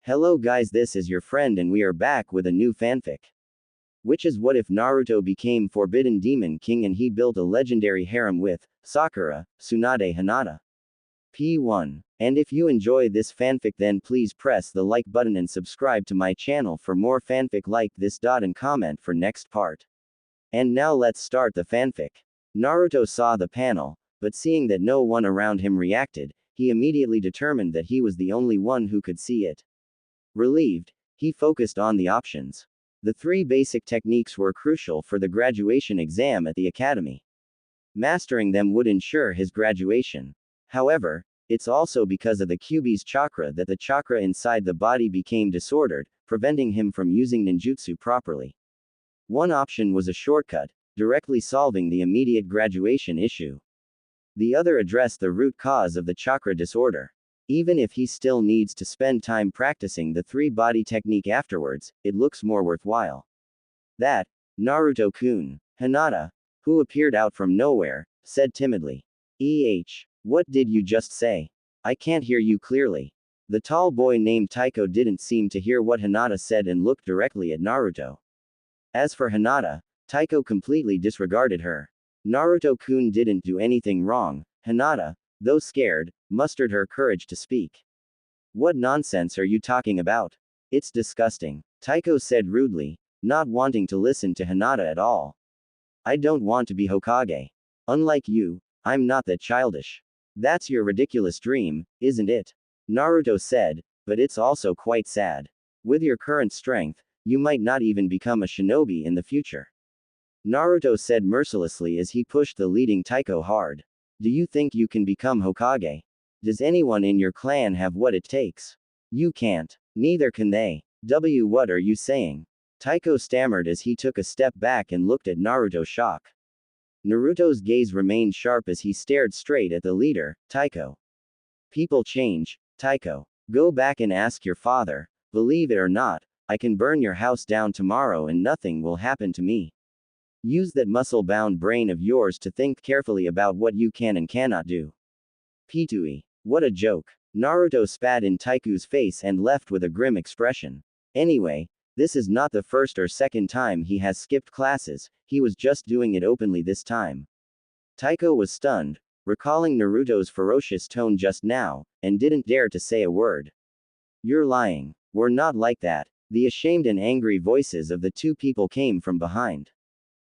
Hello guys, this is your friend and we are back with a new fanfic. Which is what if Naruto became Forbidden Demon King and he built a legendary harem with Sakura, Tsunade Hinata. P1. And if you enjoy this fanfic then please press the like button and subscribe to my channel for more fanfic like this. And comment for next part. And now let's start the fanfic. Naruto saw the panel, but seeing that no one around him reacted, he immediately determined that he was the only one who could see it. Relieved, he focused on the options. The three basic techniques were crucial for the graduation exam at the academy. Mastering them would ensure his graduation. However, it's also because of the Kyuubi's chakra that the chakra inside the body became disordered, preventing him from using ninjutsu properly. One option was a shortcut, directly solving the immediate graduation issue. The other addressed the root cause of the chakra disorder. Even if he still needs to spend time practicing the three-body technique afterwards, it looks more worthwhile. That, Naruto-kun, Hinata, who appeared out from nowhere, said timidly. What did you just say? I can't hear you clearly. The tall boy named Taiko didn't seem to hear what Hinata said and looked directly at Naruto. As for Hinata, Taiko completely disregarded her. Naruto-kun didn't do anything wrong. Hinata, though scared, mustered her courage to speak. What nonsense are you talking about? It's disgusting, Taiko said rudely, not wanting to listen to Hinata at all. I don't want to be Hokage. Unlike you, I'm not that childish. That's your ridiculous dream, isn't it? Naruto said, but it's also quite sad. With your current strength, you might not even become a shinobi in the future. Naruto said mercilessly as he pushed the leading Taiko hard. Do you think you can become Hokage? Does anyone in your clan have what it takes? You can't. Neither can they. What are you saying? Taiko stammered as he took a step back and looked at Naruto shock. Naruto's gaze remained sharp as he stared straight at the leader, Taiko. People change, Taiko. Go back and ask your father. Believe it or not, I can burn your house down tomorrow and nothing will happen to me. Use that muscle-bound brain of yours to think carefully about what you can and cannot do. P2E. What a joke. Naruto spat in Taiku's face and left with a grim expression. Anyway, this is not the first or second time he has skipped classes, he was just doing it openly this time. Taiko was stunned, recalling Naruto's ferocious tone just now, and didn't dare to say a word. You're lying. We're not like that. The ashamed and angry voices of the two people came from behind.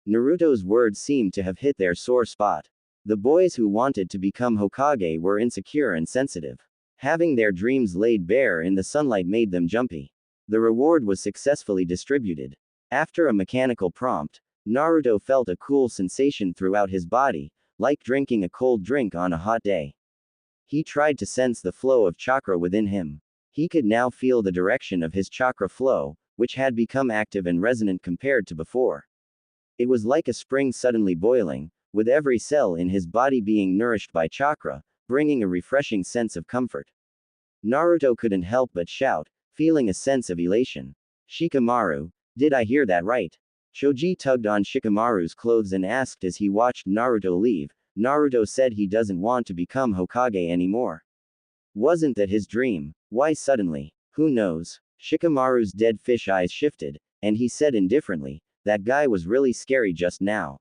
Naruto's words seemed to have hit their sore spot. The boys who wanted to become Hokage were insecure and sensitive. Having their dreams laid bare in the sunlight made them jumpy. The reward was successfully distributed. After a mechanical prompt, Naruto felt a cool sensation throughout his body, like drinking a cold drink on a hot day. He tried to sense the flow of chakra within him. He could now feel the direction of his chakra flow, which had become active and resonant compared to before. It was like a spring suddenly boiling, with every cell in his body being nourished by chakra, bringing a refreshing sense of comfort. Naruto couldn't help but shout, feeling a sense of elation. Shikamaru, did I hear that right? Choji tugged on Shikamaru's clothes and asked as he watched Naruto leave. Naruto said he doesn't want to become Hokage anymore. Wasn't that his dream? Why suddenly? Who knows? Shikamaru's dead fish eyes shifted, and he said indifferently, that guy was really scary just now.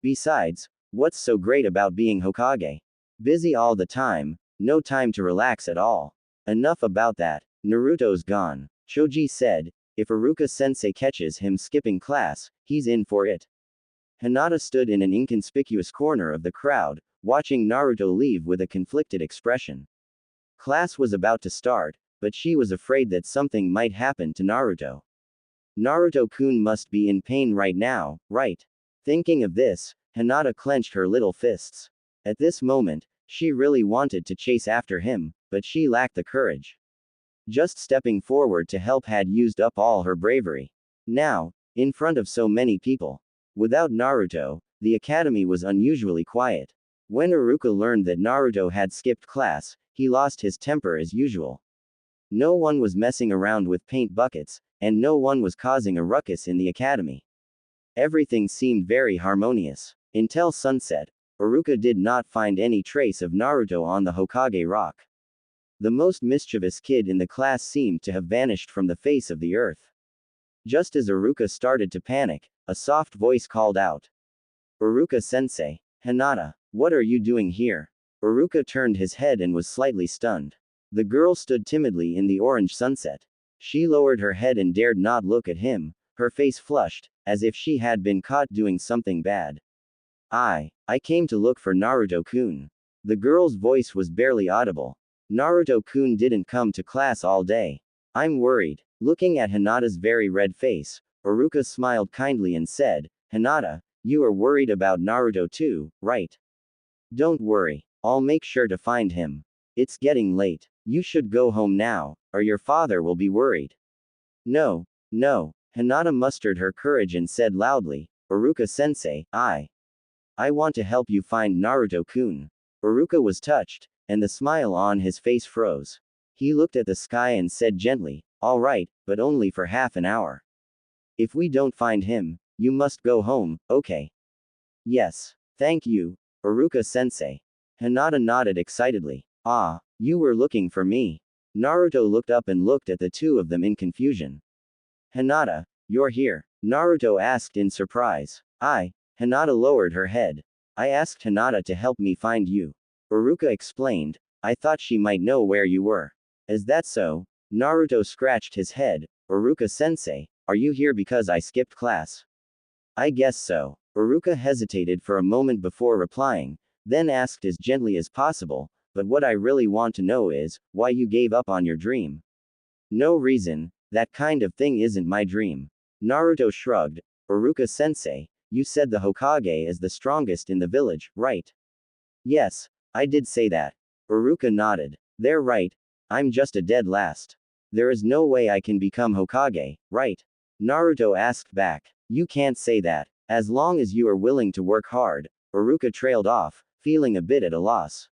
Besides, what's so great about being Hokage? Busy all the time, no time to relax at all. Enough about that. Naruto's gone. Choji said, if Iruka-sensei catches him skipping class, he's in for it. Hinata stood in an inconspicuous corner of the crowd, watching Naruto leave with a conflicted expression. Class was about to start, but she was afraid that something might happen to Naruto. Naruto-kun must be in pain right now, right? Thinking of this, Hinata clenched her little fists. At this moment, she really wanted to chase after him, but she lacked the courage. Just stepping forward to help had used up all her bravery. Now, in front of so many people. Without Naruto, the academy was unusually quiet. When Iruka learned that Naruto had skipped class, he lost his temper as usual. No one was messing around with paint buckets, and no one was causing a ruckus in the academy. Everything seemed very harmonious. Until sunset, Iruka did not find any trace of Naruto on the Hokage rock. The most mischievous kid in the class seemed to have vanished from the face of the earth. Just as Iruka started to panic, a soft voice called out. Iruka-sensei. Hinata. What are you doing here? Iruka turned his head and was slightly stunned. The girl stood timidly in the orange sunset. She lowered her head and dared not look at him, her face flushed, as if she had been caught doing something bad. I came to look for Naruto-kun. The girl's voice was barely audible. Naruto-kun didn't come to class all day. I'm worried. Looking at Hinata's very red face, Iruka smiled kindly and said, Hinata, you are worried about Naruto too, right? Don't worry. I'll make sure to find him. It's getting late. You should go home now, or your father will be worried. No. Hinata mustered her courage and said loudly, Iruka-sensei, I want to help you find Naruto-kun. Iruka was touched, and the smile on his face froze. He looked at the sky and said gently, all right, but only for half an hour. If we don't find him, you must go home, okay? Yes. Thank you, Iruka-sensei. Hinata nodded excitedly. Ah, you were looking for me. Naruto looked up and looked at the two of them in confusion. Hinata, you're here? Naruto asked in surprise. Hinata lowered her head. I asked Hinata to help me find you. Iruka explained. I thought she might know where you were. Is that so? Naruto scratched his head. Iruka-sensei, are you here because I skipped class? I guess so. Iruka hesitated for a moment before replying, then asked as gently as possible, but what I really want to know is, why you gave up on your dream. No reason, that kind of thing isn't my dream. Naruto shrugged. Iruka-sensei, you said the Hokage is the strongest in the village, right? Yes, I did say that. Iruka nodded. They're right. I'm just a dead last. There is no way I can become Hokage, right? Naruto asked back. You can't say that. As long as you are willing to work hard. Iruka trailed off, feeling a bit at a loss.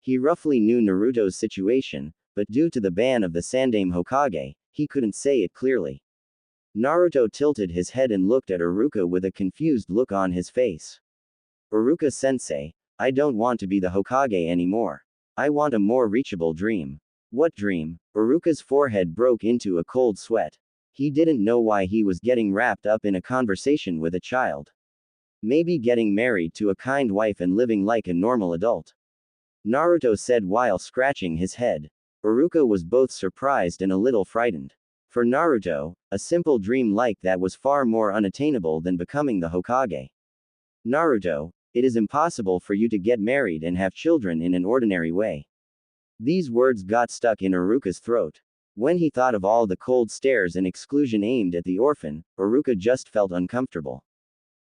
He roughly knew Naruto's situation, but due to the ban of the Sandaime Hokage, he couldn't say it clearly. Naruto tilted his head and looked at Iruka with a confused look on his face. Iruka-sensei, I don't want to be the Hokage anymore. I want a more reachable dream. What dream? Iruka's forehead broke into a cold sweat. He didn't know why he was getting wrapped up in a conversation with a child. Maybe getting married to a kind wife and living like a normal adult. Naruto said while scratching his head. Iruka was both surprised and a little frightened. For Naruto, a simple dream like that was far more unattainable than becoming the Hokage. Naruto, it is impossible for you to get married and have children in an ordinary way. These words got stuck in Iruka's throat. When he thought of all the cold stares and exclusion aimed at the orphan, Iruka just felt uncomfortable.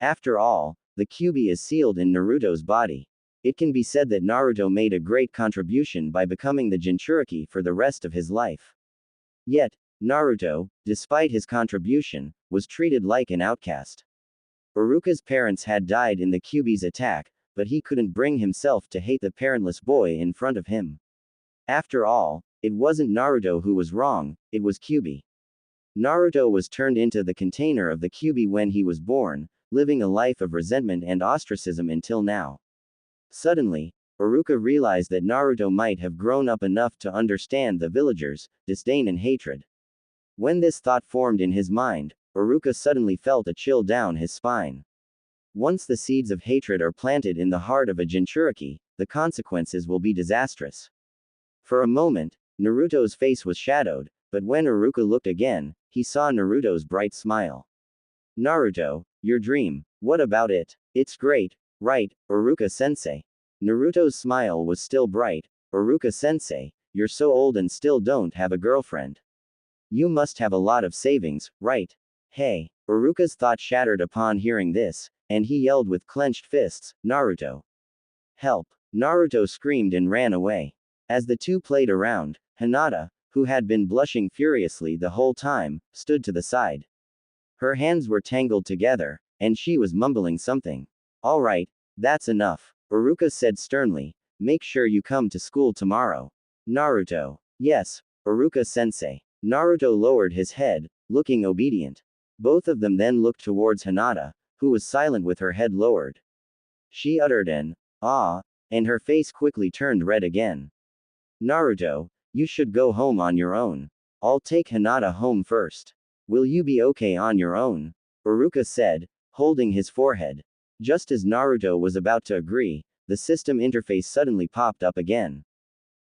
After all, the Kyuubi is sealed in Naruto's body. It can be said that Naruto made a great contribution by becoming the Jinchuriki for the rest of his life. Yet, Naruto, despite his contribution, was treated like an outcast. Iruka's parents had died in the Kyuubi's attack, but he couldn't bring himself to hate the parentless boy in front of him. After all, it wasn't Naruto who was wrong, it was Kyuubi. Naruto was turned into the container of the Kyuubi when he was born, living a life of resentment and ostracism until now. Suddenly, Iruka realized that Naruto might have grown up enough to understand the villagers' disdain and hatred. When this thought formed in his mind, Iruka suddenly felt a chill down his spine. Once the seeds of hatred are planted in the heart of a Jinchuriki, the consequences will be disastrous. For a moment, Naruto's face was shadowed, but when Iruka looked again, he saw Naruto's bright smile. Naruto, your dream, what about it? It's great, right, Iruka-sensei? Naruto's smile was still bright. Iruka-sensei, you're so old and still don't have a girlfriend. You must have a lot of savings, right? Hey, Iruka's thought shattered upon hearing this, and he yelled with clenched fists, Naruto. Help! Naruto screamed and ran away. As the two played around, Hinata, who had been blushing furiously the whole time, stood to the side. Her hands were tangled together, and she was mumbling something. All right, that's enough, Iruka said sternly. Make sure you come to school tomorrow. Naruto. Yes, Iruka-sensei. Naruto lowered his head, looking obedient. Both of them then looked towards Hinata, who was silent with her head lowered. She uttered an ah, and her face quickly turned red again. Naruto, You should go home on your own. I'll take Hinata home first. Will you be okay on your own? Uruka said, holding his forehead. Just as Naruto was about to agree, the system interface suddenly popped up again.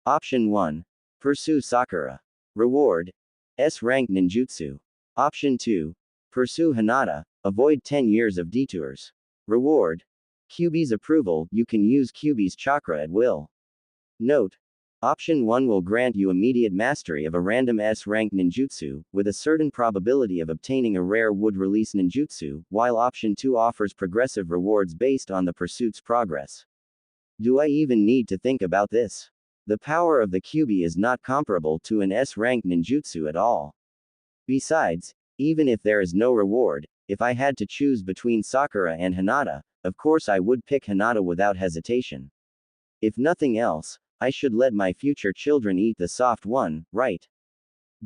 Option 1. Pursue Sakura. Reward. S-rank ninjutsu. Option 2. Pursue Hinata. Avoid 10 years of detours. Reward. Kyuubi's approval, you can use Kyuubi's chakra at will. Note. Option 1 will grant you immediate mastery of a random S-rank ninjutsu, with a certain probability of obtaining a rare wood-release ninjutsu, while Option 2 offers progressive rewards based on the pursuit's progress. Do I even need to think about this? The power of the Kyuubi is not comparable to an S-rank ninjutsu at all. Besides, even if there is no reward, if I had to choose between Sakura and Hinata, of course I would pick Hinata without hesitation. If nothing else, I should let my future children eat the soft one, right?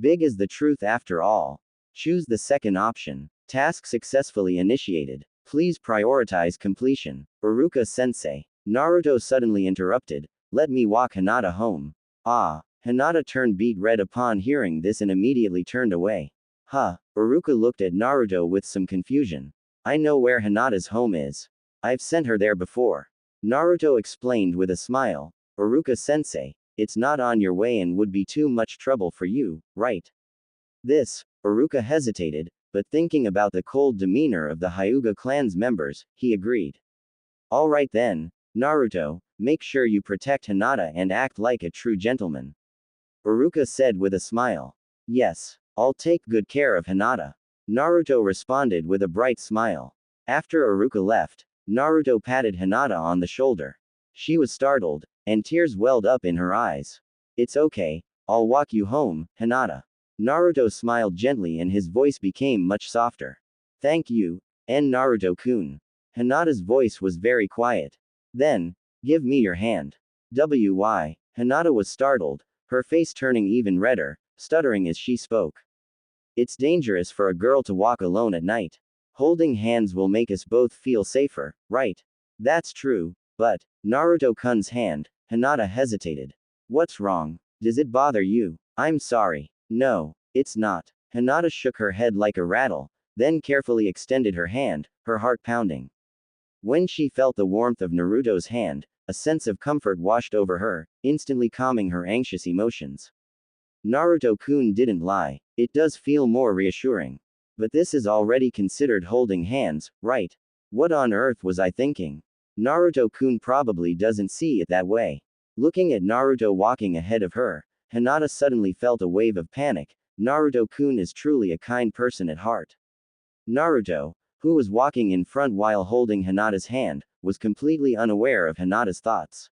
Big is the truth after all. Choose the second option. Task successfully initiated. Please prioritize completion. Uruka sensei. Naruto suddenly interrupted. Let me walk Hinata home. Ah. Hinata turned beet red upon hearing this and immediately turned away. Huh. Uruka looked at Naruto with some confusion. I know where Hinata's home is. I've sent her there before. Naruto explained with a smile. Uruka-sensei, it's not on your way and would be too much trouble for you, right? This, Uruka hesitated, but thinking about the cold demeanor of the Hyuga clan's members, he agreed. Alright then, Naruto, make sure you protect Hinata and act like a true gentleman. Uruka said with a smile. Yes, I'll take good care of Hinata. Naruto responded with a bright smile. After Uruka left, Naruto patted Hinata on the shoulder. She was startled, and tears welled up in her eyes. It's okay, I'll walk you home, Hinata. Naruto smiled gently and his voice became much softer. Thank you, Naruto-kun. Hinata's voice was very quiet. Then, give me your hand. Why? Hinata was startled, her face turning even redder, stuttering as she spoke. It's dangerous for a girl to walk alone at night. Holding hands will make us both feel safer, right? That's true, but, Naruto-kun's hand, Hinata hesitated. What's wrong? Does it bother you? I'm sorry. No, it's not. Hinata shook her head like a rattle, then carefully extended her hand, her heart pounding. When she felt the warmth of Naruto's hand, a sense of comfort washed over her, instantly calming her anxious emotions. Naruto-kun didn't lie. It does feel more reassuring. But this is already considered holding hands, right? What on earth was I thinking? Naruto-kun probably doesn't see it that way. Looking at Naruto walking ahead of her, Hinata suddenly felt a wave of panic. Naruto-kun is truly a kind person at heart. Naruto, who was walking in front while holding Hinata's hand, was completely unaware of Hinata's thoughts.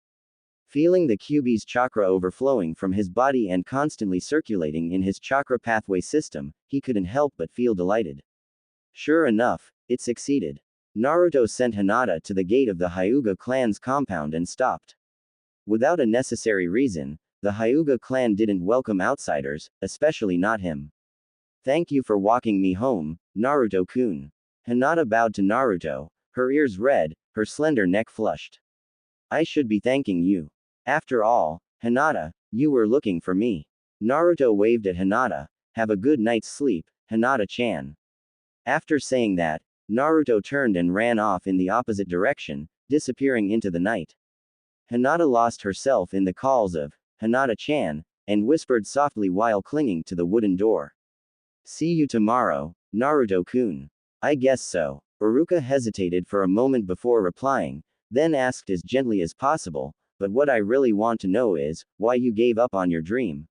Feeling the Kyuubi's chakra overflowing from his body and constantly circulating in his chakra pathway system, he couldn't help but feel delighted. Sure enough, it succeeded. Naruto sent Hinata to the gate of the Hyuga clan's compound and stopped. Without a necessary reason, the Hyuga clan didn't welcome outsiders, especially not him. Thank you for walking me home, Naruto-kun. Hinata bowed to Naruto, her ears red, her slender neck flushed. I should be thanking you. After all, Hinata, you were looking for me. Naruto waved at Hinata. Have a good night's sleep, Hinata-chan. After saying that, Naruto turned and ran off in the opposite direction, disappearing into the night. Hinata lost herself in the calls of Hinata-chan, and whispered softly while clinging to the wooden door. See you tomorrow, Naruto-kun. I guess so. Uruka hesitated for a moment before replying, then asked as gently as possible, but what I really want to know is, why you gave up on your dream.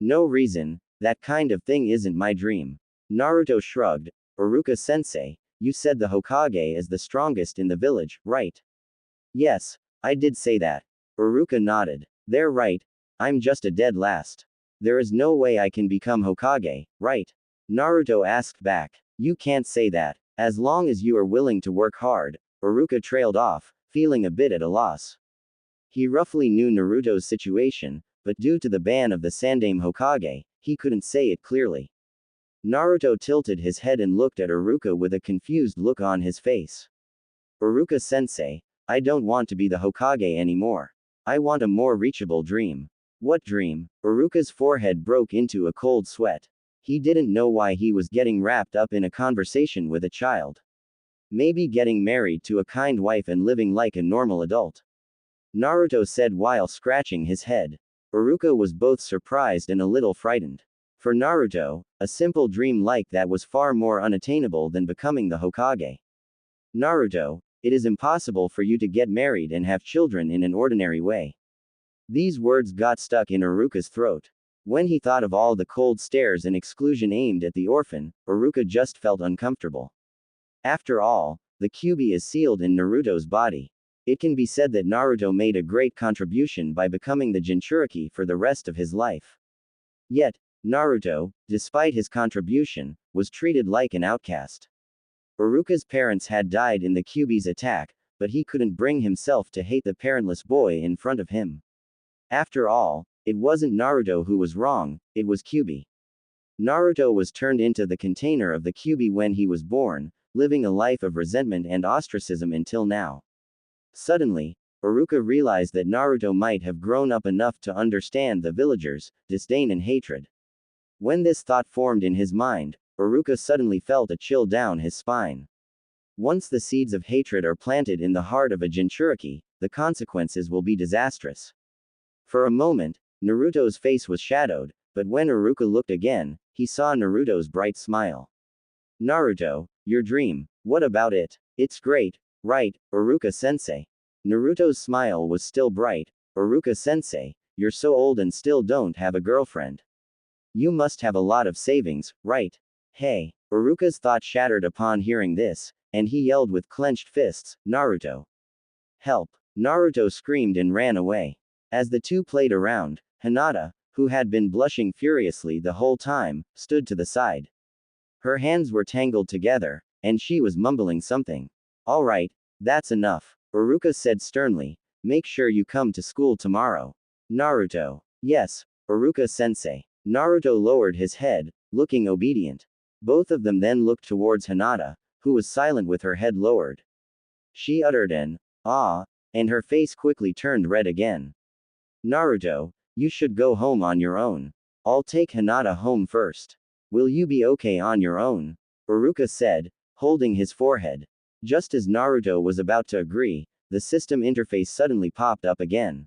No reason, that kind of thing isn't my dream. Naruto shrugged. Uruka-sensei, you said the Hokage is the strongest in the village, right? Yes, I did say that. Uruka nodded. They're right. I'm just a dead last. There is no way I can become Hokage, right? Naruto asked back. You can't say that. As long as you are willing to work hard. Uruka trailed off, feeling a bit at a loss. He roughly knew Naruto's situation, but due to the ban of the Sandaime Hokage, he couldn't say it clearly. Naruto tilted his head and looked at Uruka with a confused look on his face. Uruka-sensei, I don't want to be the Hokage anymore. I want a more reachable dream. What dream? Uruka's forehead broke into a cold sweat. He didn't know why he was getting wrapped up in a conversation with a child. Maybe getting married to a kind wife and living like a normal adult. Naruto said while scratching his head. Uruka was both surprised and a little frightened. For Naruto, a simple dream like that was far more unattainable than becoming the Hokage. Naruto, it is impossible for you to get married and have children in an ordinary way. These words got stuck in Uruka's throat. When he thought of all the cold stares and exclusion aimed at the orphan, Uruka just felt uncomfortable. After all, the Kyuubi is sealed in Naruto's body. It can be said that Naruto made a great contribution by becoming the Jinchuriki for the rest of his life. Yet, Naruto, despite his contribution, was treated like an outcast. Uruka's parents had died in the Kyuubi's attack, but he couldn't bring himself to hate the parentless boy in front of him. After all, it wasn't Naruto who was wrong, it was Kyuubi. Naruto was turned into the container of the Kyuubi when he was born, living a life of resentment and ostracism until now. Suddenly, Uruka realized that Naruto might have grown up enough to understand the villagers' disdain and hatred. When this thought formed in his mind, Uruka suddenly felt a chill down his spine. Once the seeds of hatred are planted in the heart of a Jinchuriki, the consequences will be disastrous. For a moment, Naruto's face was shadowed, but when Uruka looked again, he saw Naruto's bright smile. Naruto, your dream, what about it? It's great, right, Uruka-sensei? Naruto's smile was still bright. Uruka-sensei, you're so old and still don't have a girlfriend. You must have a lot of savings, right? Hey, Uruka's thought shattered upon hearing this, and he yelled with clenched fists, Naruto. Help! Naruto screamed and ran away. As the two played around, Hinata, who had been blushing furiously the whole time, stood to the side. Her hands were tangled together, and she was mumbling something. All right, that's enough, Uruka said sternly. Make sure you come to school tomorrow. Naruto. Yes, Uruka-sensei. Naruto lowered his head, looking obedient. Both of them then looked towards Hinata, who was silent with her head lowered. She uttered an ah, and her face quickly turned red again. Naruto, you should go home on your own. I'll take Hinata home first. Will you be okay on your own? Uruka said, holding his forehead. Just as Naruto was about to agree, the system interface suddenly popped up again.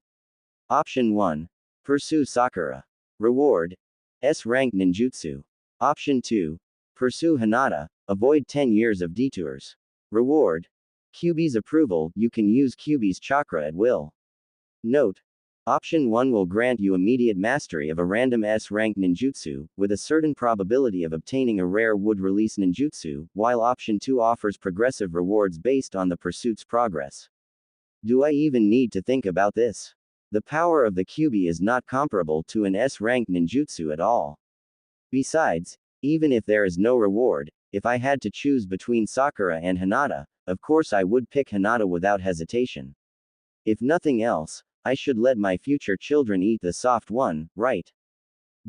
Option 1. Pursue Sakura. Reward. S-rank ninjutsu. Option 2. Pursue Hinata, avoid 10 years of detours. Reward. Kyuubi's approval, you can use Kyuubi's chakra at will. Note. Option 1 will grant you immediate mastery of a random S-rank ninjutsu, with a certain probability of obtaining a rare wood-release ninjutsu, while Option 2 offers progressive rewards based on the pursuit's progress. Do I even need to think about this? The power of the Kyuubi is not comparable to an S-rank ninjutsu at all. Besides, even if there is no reward, if I had to choose between Sakura and Hinata, of course I would pick Hinata without hesitation. If nothing else, I should let my future children eat the soft one, right?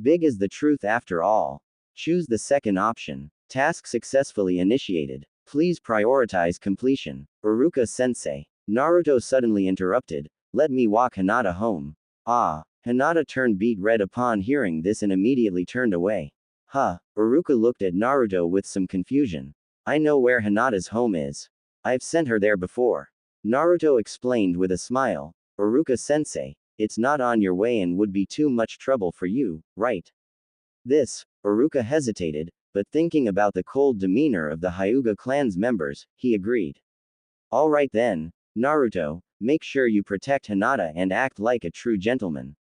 Big is the truth after all. Choose the second option. Task successfully initiated. Please prioritize completion. Uruka-sensei. Naruto suddenly interrupted. Let me walk Hinata home. Ah. Hinata turned beet red upon hearing this and immediately turned away. Huh. Uruka looked at Naruto with some confusion. I know where Hinata's home is. I've sent her there before. Naruto explained with a smile. Uruka-sensei, it's not on your way and would be too much trouble for you, right? This, Uruka hesitated, but thinking about the cold demeanor of the Hyuga clan's members, he agreed. All right then, Naruto, make sure you protect Hinata and act like a true gentleman.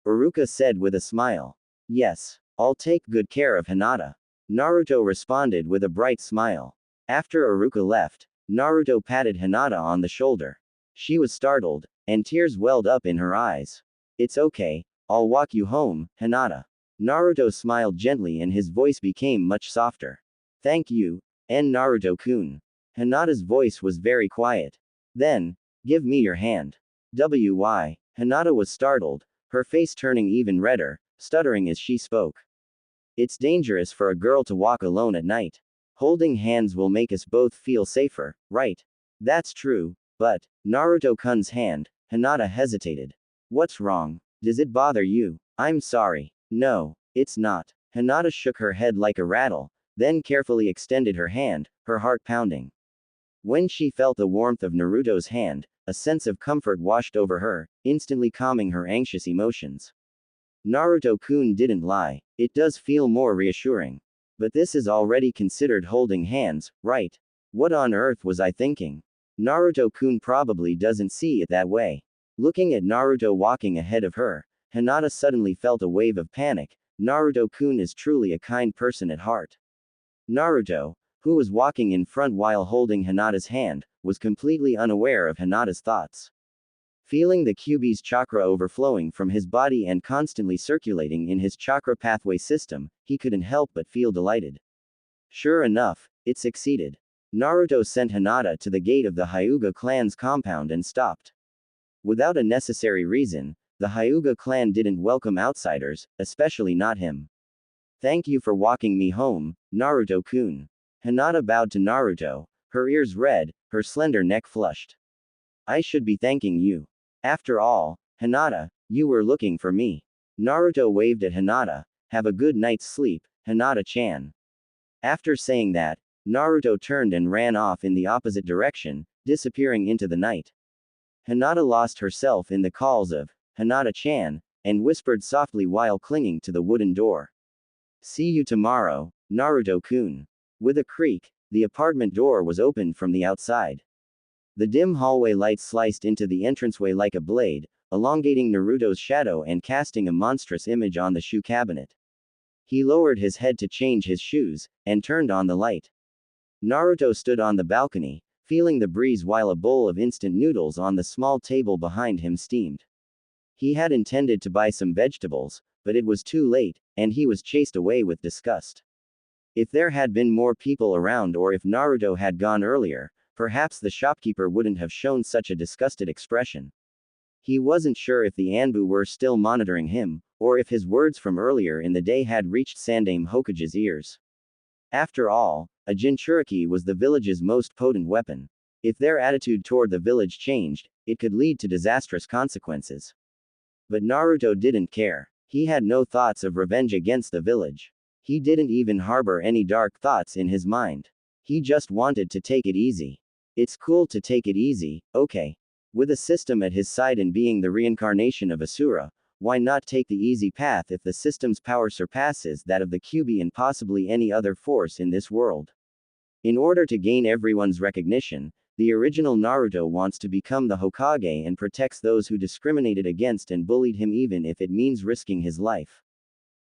Uruka said with a smile. Yes, I'll take good care of Hinata. Naruto responded with a bright smile. After Uruka left, Naruto patted Hinata on the shoulder. She was startled, and tears welled up in her eyes. It's okay, I'll walk you home, Hinata. Naruto smiled gently and his voice became much softer. Thank you, Naruto-kun. Hinata's voice was very quiet. Then, give me your hand. Why? Hinata was startled, her face turning even redder, stuttering as she spoke. It's dangerous for a girl to walk alone at night. Holding hands will make us both feel safer, right? That's true, but, Naruto-kun's hand, Hinata hesitated. What's wrong? Does it bother you? I'm sorry. No, it's not. Hinata shook her head like a rattle, then carefully extended her hand, her heart pounding. When she felt the warmth of Naruto's hand, a sense of comfort washed over her, instantly calming her anxious emotions. Naruto-kun didn't lie. It does feel more reassuring. But this is already considered holding hands, right? What on earth was I thinking? Naruto-kun probably doesn't see it that way. Looking at Naruto walking ahead of her, Hinata suddenly felt a wave of panic. Naruto-kun is truly a kind person at heart. Naruto, who was walking in front while holding Hinata's hand, was completely unaware of Hinata's thoughts. Feeling the Kyuubi's chakra overflowing from his body and constantly circulating in his chakra pathway system, he couldn't help but feel delighted. Sure enough, it succeeded. Naruto sent Hinata to the gate of the Hyuga clan's compound and stopped. Without a necessary reason, the Hyuga clan didn't welcome outsiders, especially not him. Thank you for walking me home, Naruto-kun. Hinata bowed to Naruto, her ears red, her slender neck flushed. I should be thanking you. After all, Hinata, you were looking for me. Naruto waved at Hinata. Have a good night's sleep, Hinata-chan. After saying that, Naruto turned and ran off in the opposite direction, disappearing into the night. Hinata lost herself in the calls of Hinata-chan, and whispered softly while clinging to the wooden door. See you tomorrow, Naruto-kun. With a creak, the apartment door was opened from the outside. The dim hallway light sliced into the entranceway like a blade, elongating Naruto's shadow and casting a monstrous image on the shoe cabinet. He lowered his head to change his shoes, and turned on the light. Naruto stood on the balcony, feeling the breeze while a bowl of instant noodles on the small table behind him steamed. He had intended to buy some vegetables, but it was too late, and he was chased away with disgust. If there had been more people around or if Naruto had gone earlier, perhaps the shopkeeper wouldn't have shown such a disgusted expression. He wasn't sure if the Anbu were still monitoring him, or if his words from earlier in the day had reached Sandaime Hokage's ears. After all, a Jinchuriki was the village's most potent weapon. If their attitude toward the village changed, it could lead to disastrous consequences. But Naruto didn't care. He had no thoughts of revenge against the village. He didn't even harbor any dark thoughts in his mind. He just wanted to take it easy. It's cool to take it easy, okay. With a system at his side and being the reincarnation of Asura, why not take the easy path if the system's power surpasses that of the Kyuubi and possibly any other force in this world? In order to gain everyone's recognition, the original Naruto wants to become the Hokage and protects those who discriminated against and bullied him even if it means risking his life.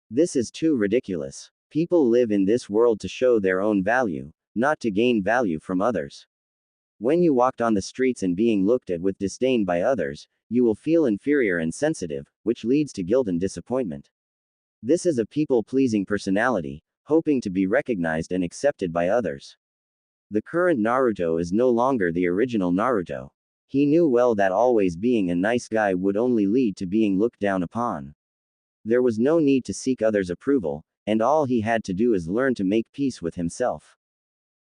This is too ridiculous. People live in this world to show their own value, not to gain value from others. When you walked on the streets and being looked at with disdain by others, you will feel inferior and sensitive, which leads to guilt and disappointment. This is a people-pleasing personality, hoping to be recognized and accepted by others. The current Naruto is no longer the original Naruto. He knew well that always being a nice guy would only lead to being looked down upon. There was no need to seek others' approval, and all he had to do is learn to make peace with himself.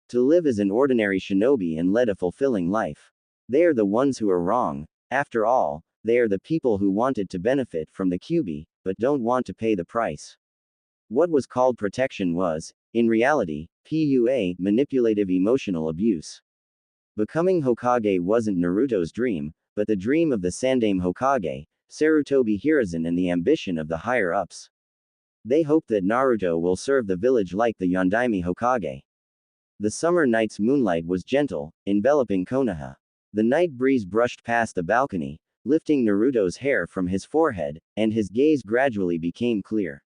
To live as an ordinary shinobi and lead a fulfilling life. They are the ones who are wrong. After all, they are the people who wanted to benefit from the Kyuubi, but don't want to pay the price. What was called protection was, in reality, manipulative emotional abuse. Becoming Hokage wasn't Naruto's dream, but the dream of the Sandaime Hokage, Sarutobi Hiruzen, and the ambition of the higher-ups. They hope that Naruto will serve the village like the Yondaime Hokage. The summer night's moonlight was gentle, enveloping Konoha. The night breeze brushed past the balcony, lifting Naruto's hair from his forehead, and his gaze gradually became clear.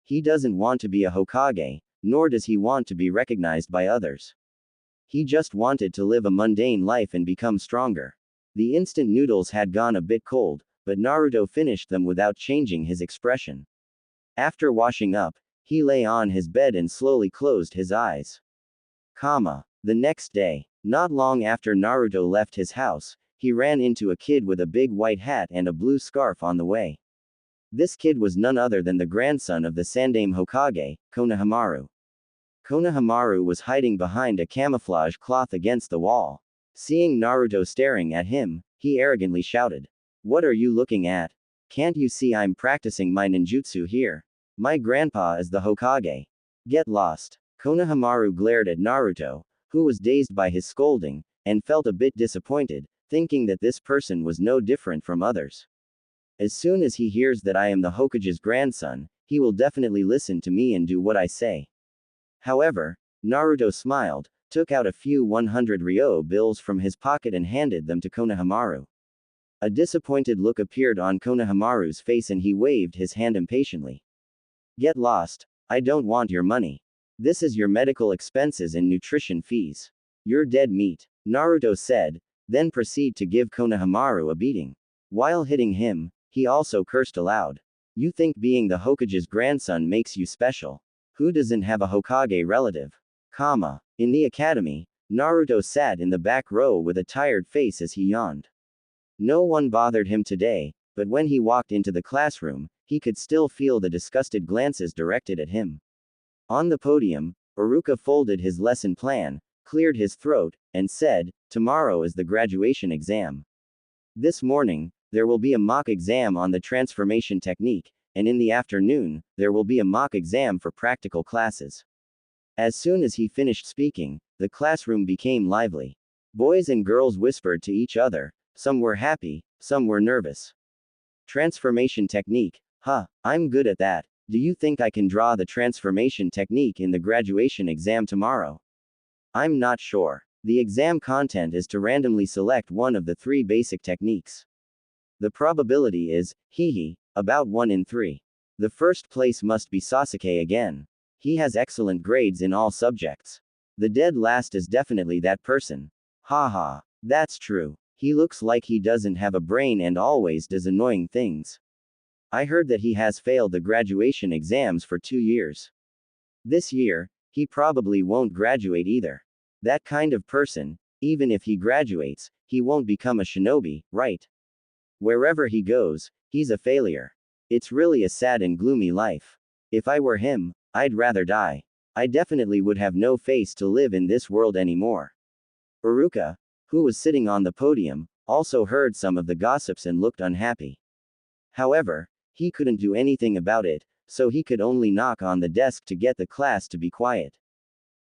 He doesn't want to be a Hokage, nor does he want to be recognized by others. He just wanted to live a mundane life and become stronger. The instant noodles had gone a bit cold, but Naruto finished them without changing his expression. After washing up, he lay on his bed and slowly closed his eyes. The next day, not long after Naruto left his house, he ran into a kid with a big white hat and a blue scarf on the way. This kid was none other than the grandson of the Sandaime Hokage, Konohamaru. Konohamaru was hiding behind a camouflage cloth against the wall. Seeing Naruto staring at him, he arrogantly shouted, "What are you looking at?" Can't you see I'm practicing my ninjutsu here? My grandpa is the Hokage. Get lost. Konohamaru glared at Naruto, who was dazed by his scolding, and felt a bit disappointed, thinking that this person was no different from others. As soon as he hears that I am the Hokage's grandson, he will definitely listen to me and do what I say. However, Naruto smiled, took out a few 100 ryo bills from his pocket and handed them to Konohamaru. A disappointed look appeared on Konohamaru's face and he waved his hand impatiently. Get lost. I don't want your money. This is your medical expenses and nutrition fees. You're dead meat, Naruto said, then proceed to give Konohamaru a beating. While hitting him, he also cursed aloud. You think being the Hokage's grandson makes you special? Who doesn't have a Hokage relative? In the academy, Naruto sat in the back row with a tired face as he yawned. No one bothered him today, but when he walked into the classroom, he could still feel the disgusted glances directed at him. On the podium, Iruka folded his lesson plan, cleared his throat, and said, "Tomorrow is the graduation exam. This morning, there will be a mock exam on the transformation technique, and in the afternoon, there will be a mock exam for practical classes." As soon as he finished speaking, the classroom became lively. Boys and girls whispered to each other, some were happy, some were nervous. Transformation technique, I'm good at that. Do you think I can draw the transformation technique in the graduation exam tomorrow? I'm not sure. The exam content is to randomly select one of the 3 basic techniques. The probability is, about 1 in 3. The first place must be Sasuke again. He has excellent grades in all subjects. The dead last is definitely that person. Haha, that's true. He looks like he doesn't have a brain and always does annoying things. I heard that he has failed the graduation exams for 2 years. This year, he probably won't graduate either. That kind of person, even if he graduates, he won't become a shinobi, right? Wherever he goes, he's a failure. It's really a sad and gloomy life. If I were him, I'd rather die. I definitely would have no face to live in this world anymore. Iruka, who was sitting on the podium, also heard some of the gossips and looked unhappy. However, he couldn't do anything about it, so he could only knock on the desk to get the class to be quiet.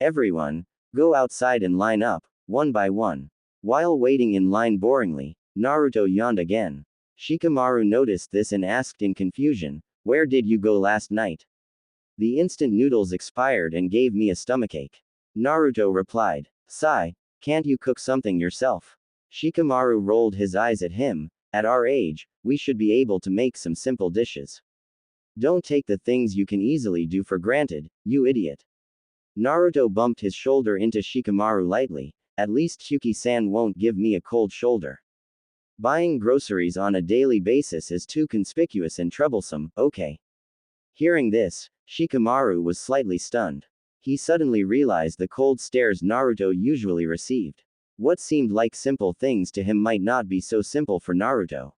Everyone, go outside and line up, one by one. While waiting in line boringly, Naruto yawned again. Shikamaru noticed this and asked in confusion, "Where did you go last night?" "The instant noodles expired and gave me a stomachache." Naruto replied. "Sigh, can't you cook something yourself?" Shikamaru rolled his eyes at him. "At our age, we should be able to make some simple dishes. Don't take the things you can easily do for granted, you idiot." Naruto bumped his shoulder into Shikamaru lightly. "At least Hyuki-san won't give me a cold shoulder. Buying groceries on a daily basis is too conspicuous and troublesome, okay?" Hearing this, Shikamaru was slightly stunned. He suddenly realized the cold stares Naruto usually received. What seemed like simple things to him might not be so simple for Naruto.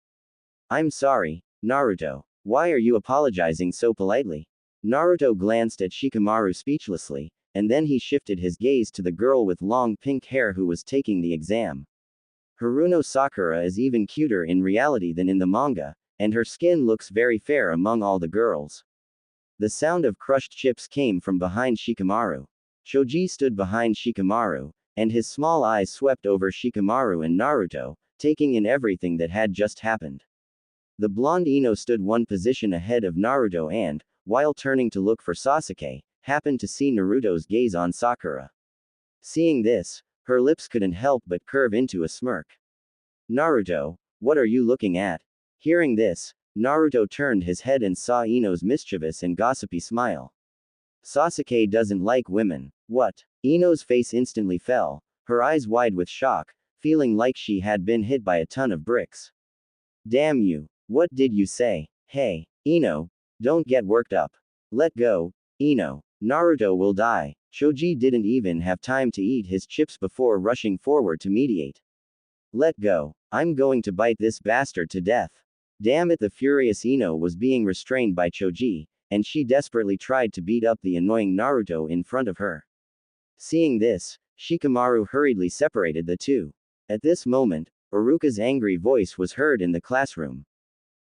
"I'm sorry, Naruto. Why are you apologizing so politely?" Naruto glanced at Shikamaru speechlessly, and then he shifted his gaze to the girl with long pink hair who was taking the exam. Haruno Sakura is even cuter in reality than in the manga, and her skin looks very fair among all the girls. The sound of crushed chips came from behind Shikamaru. Choji stood behind Shikamaru, and his small eyes swept over Shikamaru and Naruto, taking in everything that had just happened. The blonde Ino stood one position ahead of Naruto and, while turning to look for Sasuke, happened to see Naruto's gaze on Sakura. Seeing this, her lips couldn't help but curve into a smirk. "Naruto, what are you looking at?" Hearing this, Naruto turned his head and saw Ino's mischievous and gossipy smile. "Sasuke doesn't like women. What?" Ino's face instantly fell, her eyes wide with shock, feeling like she had been hit by a ton of bricks. "Damn you. What did you say?" "Hey, Ino, don't get worked up. Let go, Ino. Naruto will die." Choji didn't even have time to eat his chips before rushing forward to mediate. "Let go. I'm going to bite this bastard to death." Damn it, the furious Ino was being restrained by Choji, and she desperately tried to beat up the annoying Naruto in front of her. Seeing this, Shikamaru hurriedly separated the two. At this moment, Iruka's angry voice was heard in the classroom.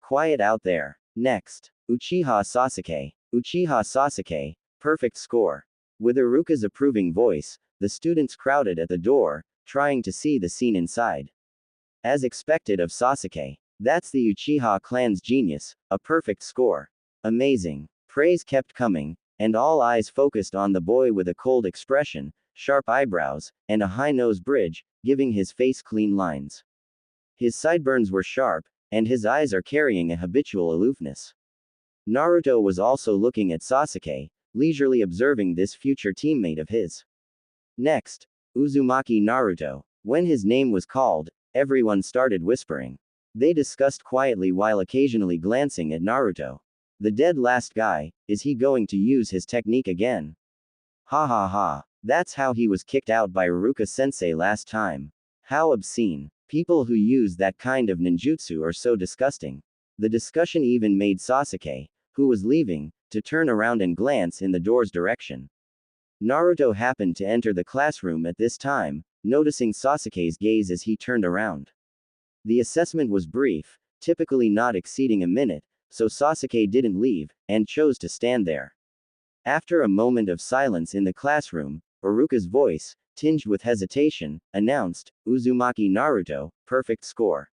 Quiet out there. Next. Uchiha Sasuke. Uchiha Sasuke. Perfect score. With Iruka's approving voice, the students crowded at the door, trying to see the scene inside. As expected of Sasuke. That's the Uchiha clan's genius, a perfect score. Amazing. Praise kept coming, and all eyes focused on the boy with a cold expression, sharp eyebrows, and a high nose bridge, giving his face clean lines. His sideburns were sharp, and his eyes are carrying a habitual aloofness. Naruto was also looking at Sasuke, leisurely observing this future teammate of his. Next, Uzumaki Naruto. When his name was called, everyone started whispering. They discussed quietly while occasionally glancing at Naruto. The dead last guy, is he going to use his technique again? Ha ha ha. That's how he was kicked out by Iruka-sensei last time. How obscene. People who use that kind of ninjutsu are so disgusting. The discussion even made Sasuke, who was leaving, to turn around and glance in the door's direction. Naruto happened to enter the classroom at this time, noticing Sasuke's gaze as he turned around. The assessment was brief, typically not exceeding a minute, so Sasuke didn't leave, and chose to stand there. After a moment of silence in the classroom, Iruka's voice, tinged with hesitation, announced, "Uzumaki Naruto, perfect score."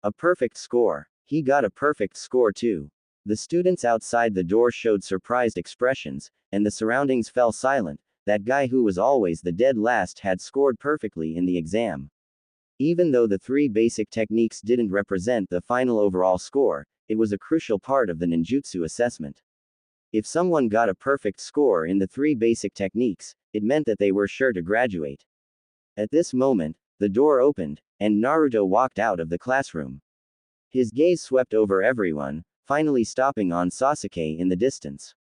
A perfect score. He got a perfect score too. The students outside the door showed surprised expressions, and the surroundings fell silent. That guy who was always the dead last had scored perfectly in the exam. Even though the three basic techniques didn't represent the final overall score, it was a crucial part of the ninjutsu assessment. If someone got a perfect score in the three basic techniques, it meant that they were sure to graduate. At this moment, the door opened, and Naruto walked out of the classroom. His gaze swept over everyone, finally stopping on Sasuke in the distance.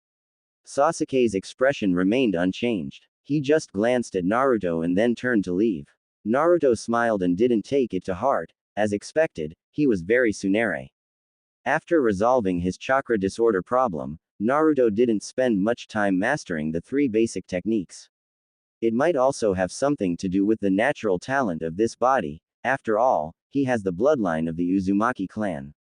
Sasuke's expression remained unchanged. He just glanced at Naruto and then turned to leave. Naruto smiled and didn't take it to heart. As expected, he was very Tsunade. After resolving his chakra disorder problem, Naruto didn't spend much time mastering the three basic techniques. It might also have something to do with the natural talent of this body. After all, he has the bloodline of the Uzumaki clan.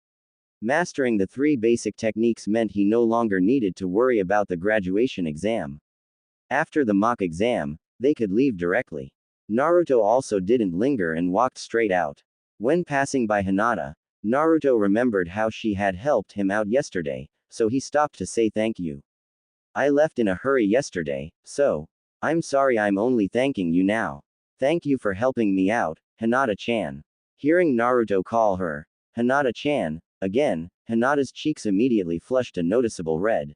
Mastering the three basic techniques meant he no longer needed to worry about the graduation exam. After the mock exam, they could leave directly. Naruto also didn't linger and walked straight out. When passing by Hinata, Naruto remembered how she had helped him out yesterday, so he stopped to say thank you. I left in a hurry yesterday, so I'm sorry, I'm only thanking you now. Thank you for helping me out, Hinata-chan. Hearing Naruto call her Hinata-chan again, Hinata's cheeks immediately flushed a noticeable red.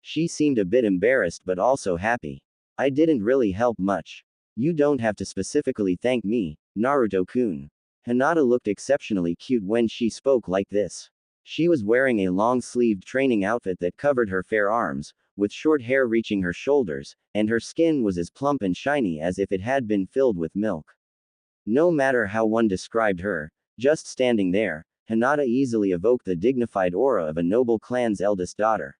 She seemed a bit embarrassed but also happy. I didn't really help much. You don't have to specifically thank me, Naruto-kun. Hinata looked exceptionally cute when she spoke like this. She was wearing a long-sleeved training outfit that covered her fair arms, with short hair reaching her shoulders, and her skin was as plump and shiny as if it had been filled with milk. No matter how one described her, just standing there, Hinata easily evoked the dignified aura of a noble clan's eldest daughter.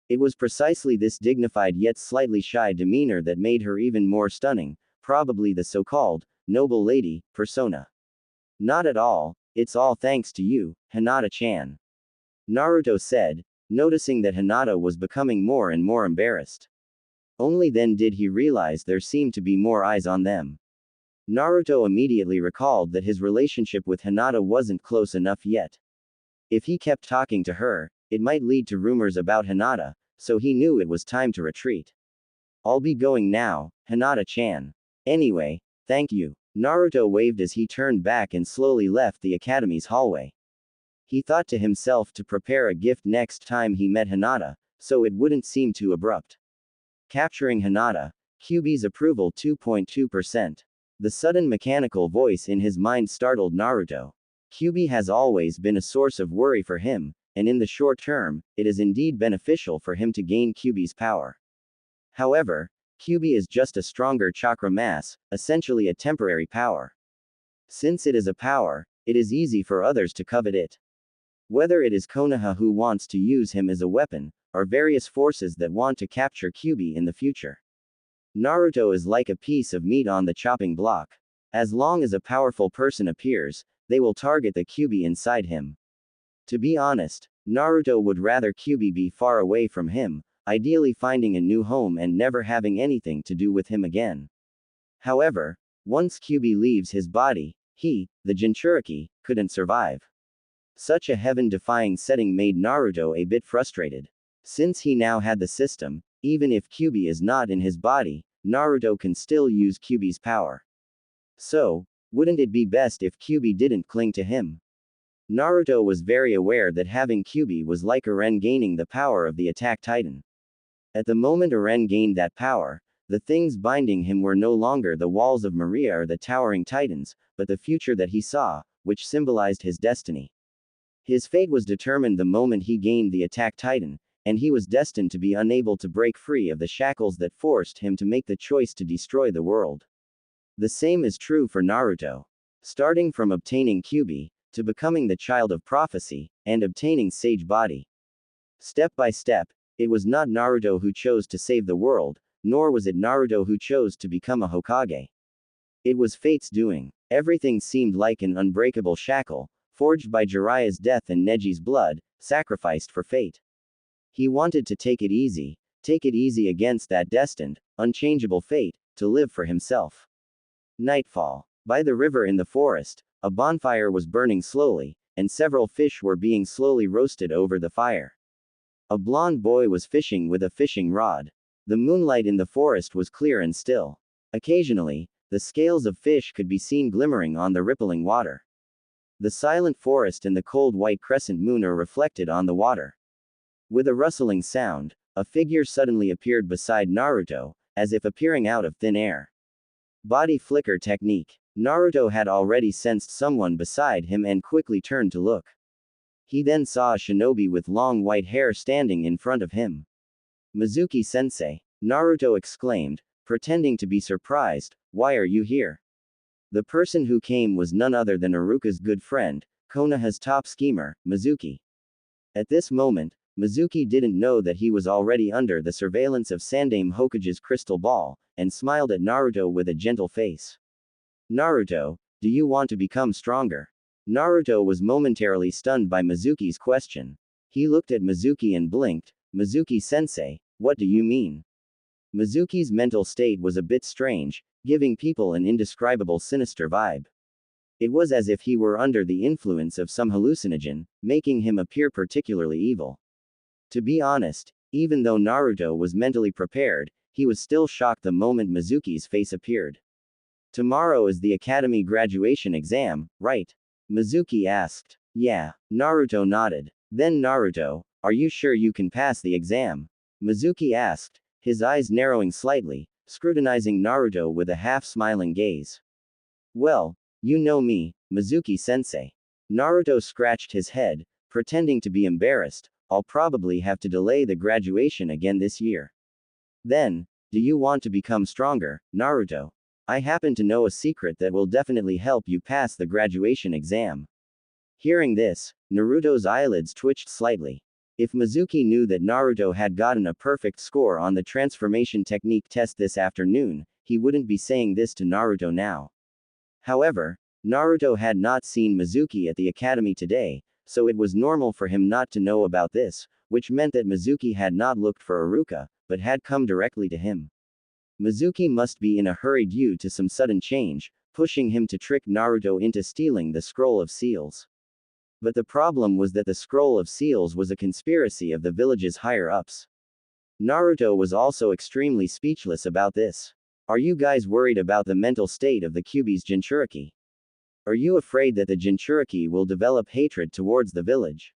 It was precisely this dignified yet slightly shy demeanor that made her even more stunning, probably the so-called noble lady persona. Not at all, it's all thanks to you, Hinata-chan. Naruto said, noticing that Hinata was becoming more and more embarrassed. Only then did he realize there seemed to be more eyes on them. Naruto immediately recalled that his relationship with Hinata wasn't close enough yet. If he kept talking to her, it might lead to rumors about Hinata, so he knew it was time to retreat. I'll be going now, Hinata-chan. Anyway, thank you. Naruto waved as he turned back and slowly left the academy's hallway. He thought to himself to prepare a gift next time he met Hinata, so it wouldn't seem too abrupt. Capturing Hinata, QB's approval 2.2%. The sudden mechanical voice in his mind startled Naruto. QB has always been a source of worry for him, and in the short term, it is indeed beneficial for him to gain QB's power. However, QB is just a stronger chakra mass, essentially a temporary power. Since it is a power, it is easy for others to covet it. Whether it is Konoha who wants to use him as a weapon, or various forces that want to capture QB in the future. Naruto is like a piece of meat on the chopping block. As long as a powerful person appears, they will target the QB inside him. To be honest, Naruto would rather Kyuubi be far away from him, ideally finding a new home and never having anything to do with him again. However, once Kyuubi leaves his body, he, the Jinchuriki, couldn't survive. Such a heaven-defying setting made Naruto a bit frustrated. Since he now had the system, even if Kyuubi is not in his body, Naruto can still use Kyuubi's power. So, wouldn't it be best if Kyuubi didn't cling to him? Naruto was very aware that having Kyuubi was like Eren gaining the power of the Attack Titan. At the moment Eren gained that power, the things binding him were no longer the walls of Maria or the towering titans, but the future that he saw, which symbolized his destiny. His fate was determined the moment he gained the Attack Titan, and he was destined to be unable to break free of the shackles that forced him to make the choice to destroy the world. The same is true for Naruto. Starting from obtaining Kyuubi, to becoming the child of prophecy, and obtaining Sage Body. Step by step, it was not Naruto who chose to save the world, nor was it Naruto who chose to become a Hokage. It was fate's doing. Everything seemed like an unbreakable shackle, forged by Jiraiya's death and Neji's blood, sacrificed for fate. He wanted to take it easy against that destined, unchangeable fate, to live for himself. Nightfall. By the river in the forest, a bonfire was burning slowly, and several fish were being slowly roasted over the fire. A blond boy was fishing with a fishing rod. The moonlight in the forest was clear and still. Occasionally, the scales of fish could be seen glimmering on the rippling water. The silent forest and the cold white crescent moon are reflected on the water. With a rustling sound, a figure suddenly appeared beside Naruto, as if appearing out of thin air. Body flicker technique. Naruto had already sensed someone beside him and quickly turned to look. He then saw a shinobi with long white hair standing in front of him. Mizuki-sensei, Naruto exclaimed, pretending to be surprised, why are you here? The person who came was none other than Iruka's good friend, Konoha's top schemer, Mizuki. At this moment, Mizuki didn't know that he was already under the surveillance of Sandaime Hokage's crystal ball, and smiled at Naruto with a gentle face. Naruto, do you want to become stronger? Naruto was momentarily stunned by Mizuki's question. He looked at Mizuki and blinked. Mizuki-sensei, what do you mean? Mizuki's mental state was a bit strange, giving people an indescribable sinister vibe. It was as if he were under the influence of some hallucinogen, making him appear particularly evil. To be honest, even though Naruto was mentally prepared, he was still shocked the moment Mizuki's face appeared. Tomorrow is the academy graduation exam, right? Mizuki asked. Yeah. Naruto nodded. Then Naruto, are you sure you can pass the exam? Mizuki asked, his eyes narrowing slightly, scrutinizing Naruto with a half-smiling gaze. Well, you know me, Mizuki-sensei. Naruto scratched his head, pretending to be embarrassed. I'll probably have to delay the graduation again this year. Then, do you want to become stronger, Naruto? I happen to know a secret that will definitely help you pass the graduation exam. Hearing this, Naruto's eyelids twitched slightly. If Mizuki knew that Naruto had gotten a perfect score on the transformation technique test this afternoon, he wouldn't be saying this to Naruto now. However, Naruto had not seen Mizuki at the academy today, so it was normal for him not to know about this, which meant that Mizuki had not looked for Iruka, but had come directly to him. Mizuki must be in a hurry due to some sudden change, pushing him to trick Naruto into stealing the Scroll of Seals. But the problem was that the Scroll of Seals was a conspiracy of the village's higher-ups. Naruto was also extremely speechless about this. Are you guys worried about the mental state of the Kyuubi's Jinchuriki? Are you afraid that the Jinchuriki will develop hatred towards the village?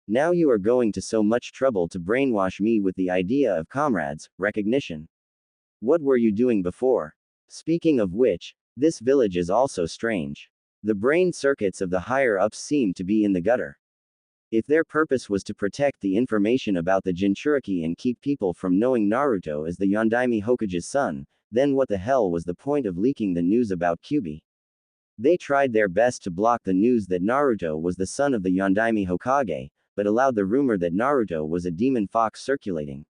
Now you are going to so much trouble to brainwash me with the idea of comrades, recognition. What were you doing before? Speaking of which, this village is also strange. The brain circuits of the higher-ups seem to be in the gutter. If their purpose was to protect the information about the Jinchuriki and keep people from knowing Naruto as the Yondaime Hokage's son, then what the hell was the point of leaking the news about Kyuubi? They tried their best to block the news that Naruto was the son of the Yondaime Hokage, but allowed the rumor that Naruto was a demon fox circulating.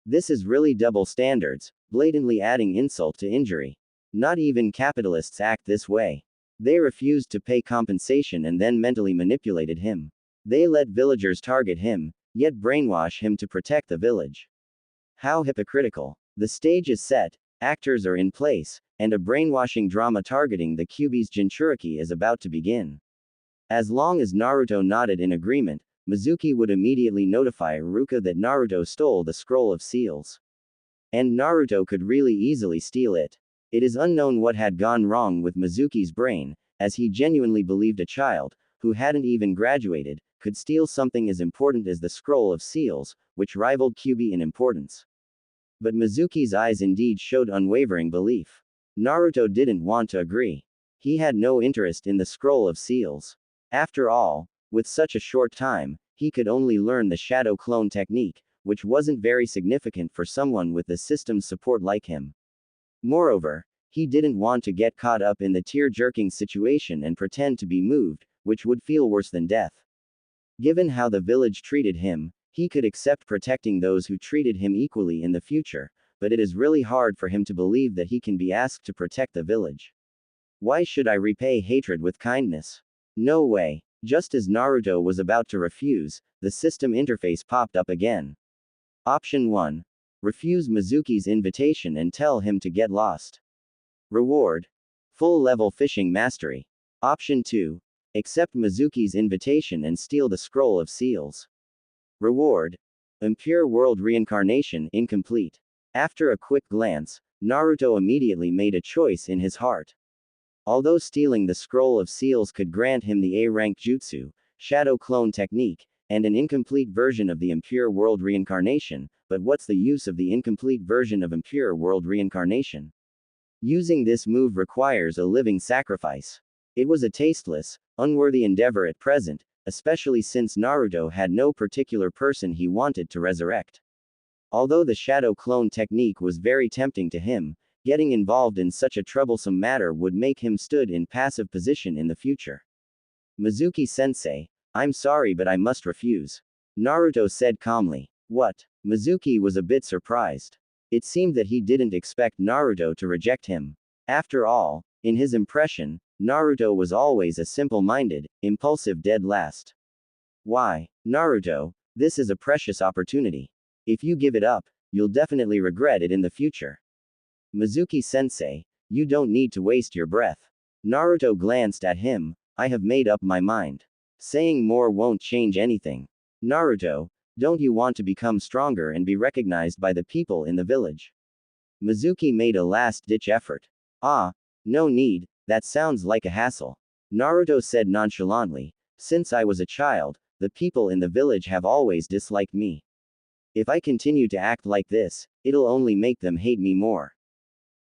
This is really double standards, blatantly adding insult to injury. Not even capitalists act this way. They refused to pay compensation and then mentally manipulated him. They let villagers target him, yet brainwash him to protect the village. How hypocritical. The stage is set, actors are in place, and a brainwashing drama targeting the Kyuubi's Jinchuriki is about to begin. As long as Naruto nodded in agreement, Mizuki would immediately notify Iruka that Naruto stole the scroll of seals. And Naruto could really easily steal it. It is unknown what had gone wrong with Mizuki's brain, as he genuinely believed a child, who hadn't even graduated, could steal something as important as the scroll of seals, which rivaled Kyuubi in importance. But Mizuki's eyes indeed showed unwavering belief. Naruto didn't want to agree. He had no interest in the scroll of seals. After all, with such a short time, he could only learn the shadow clone technique, which wasn't very significant for someone with the system's support like him. Moreover, he didn't want to get caught up in the tear-jerking situation and pretend to be moved, which would feel worse than death. Given how the village treated him, he could accept protecting those who treated him equally in the future, but it is really hard for him to believe that he can be asked to protect the village. Why should I repay hatred with kindness? No way. Just as Naruto was about to refuse, the system interface popped up again. Option 1. Refuse Mizuki's invitation and tell him to get lost. Reward. Full-level fishing mastery. Option 2. Accept Mizuki's invitation and steal the scroll of seals. Reward. Impure world reincarnation incomplete. After a quick glance, Naruto immediately made a choice in his heart. Although stealing the scroll of seals could grant him the A-rank jutsu, shadow clone technique, and an incomplete version of the impure world reincarnation, but what's the use of the incomplete version of impure world reincarnation? Using this move requires a living sacrifice. It was a tasteless, unworthy endeavor at present, especially since Naruto had no particular person he wanted to resurrect. Although the shadow clone technique was very tempting to him, getting involved in such a troublesome matter would make him stood in passive position in the future. Mizuki-sensei, I'm sorry but I must refuse. Naruto said calmly. What? Mizuki was a bit surprised. It seemed that he didn't expect Naruto to reject him. After all, in his impression, Naruto was always a simple-minded, impulsive dead last. Why, Naruto, this is a precious opportunity. If you give it up, you'll definitely regret it in the future. Mizuki-sensei, you don't need to waste your breath. Naruto glanced at him. I have made up my mind. Saying more won't change anything. Naruto, don't you want to become stronger and be recognized by the people in the village? Mizuki made a last-ditch effort. Ah, no need, that sounds like a hassle. Naruto said nonchalantly, since I was a child, the people in the village have always disliked me. If I continue to act like this, it'll only make them hate me more.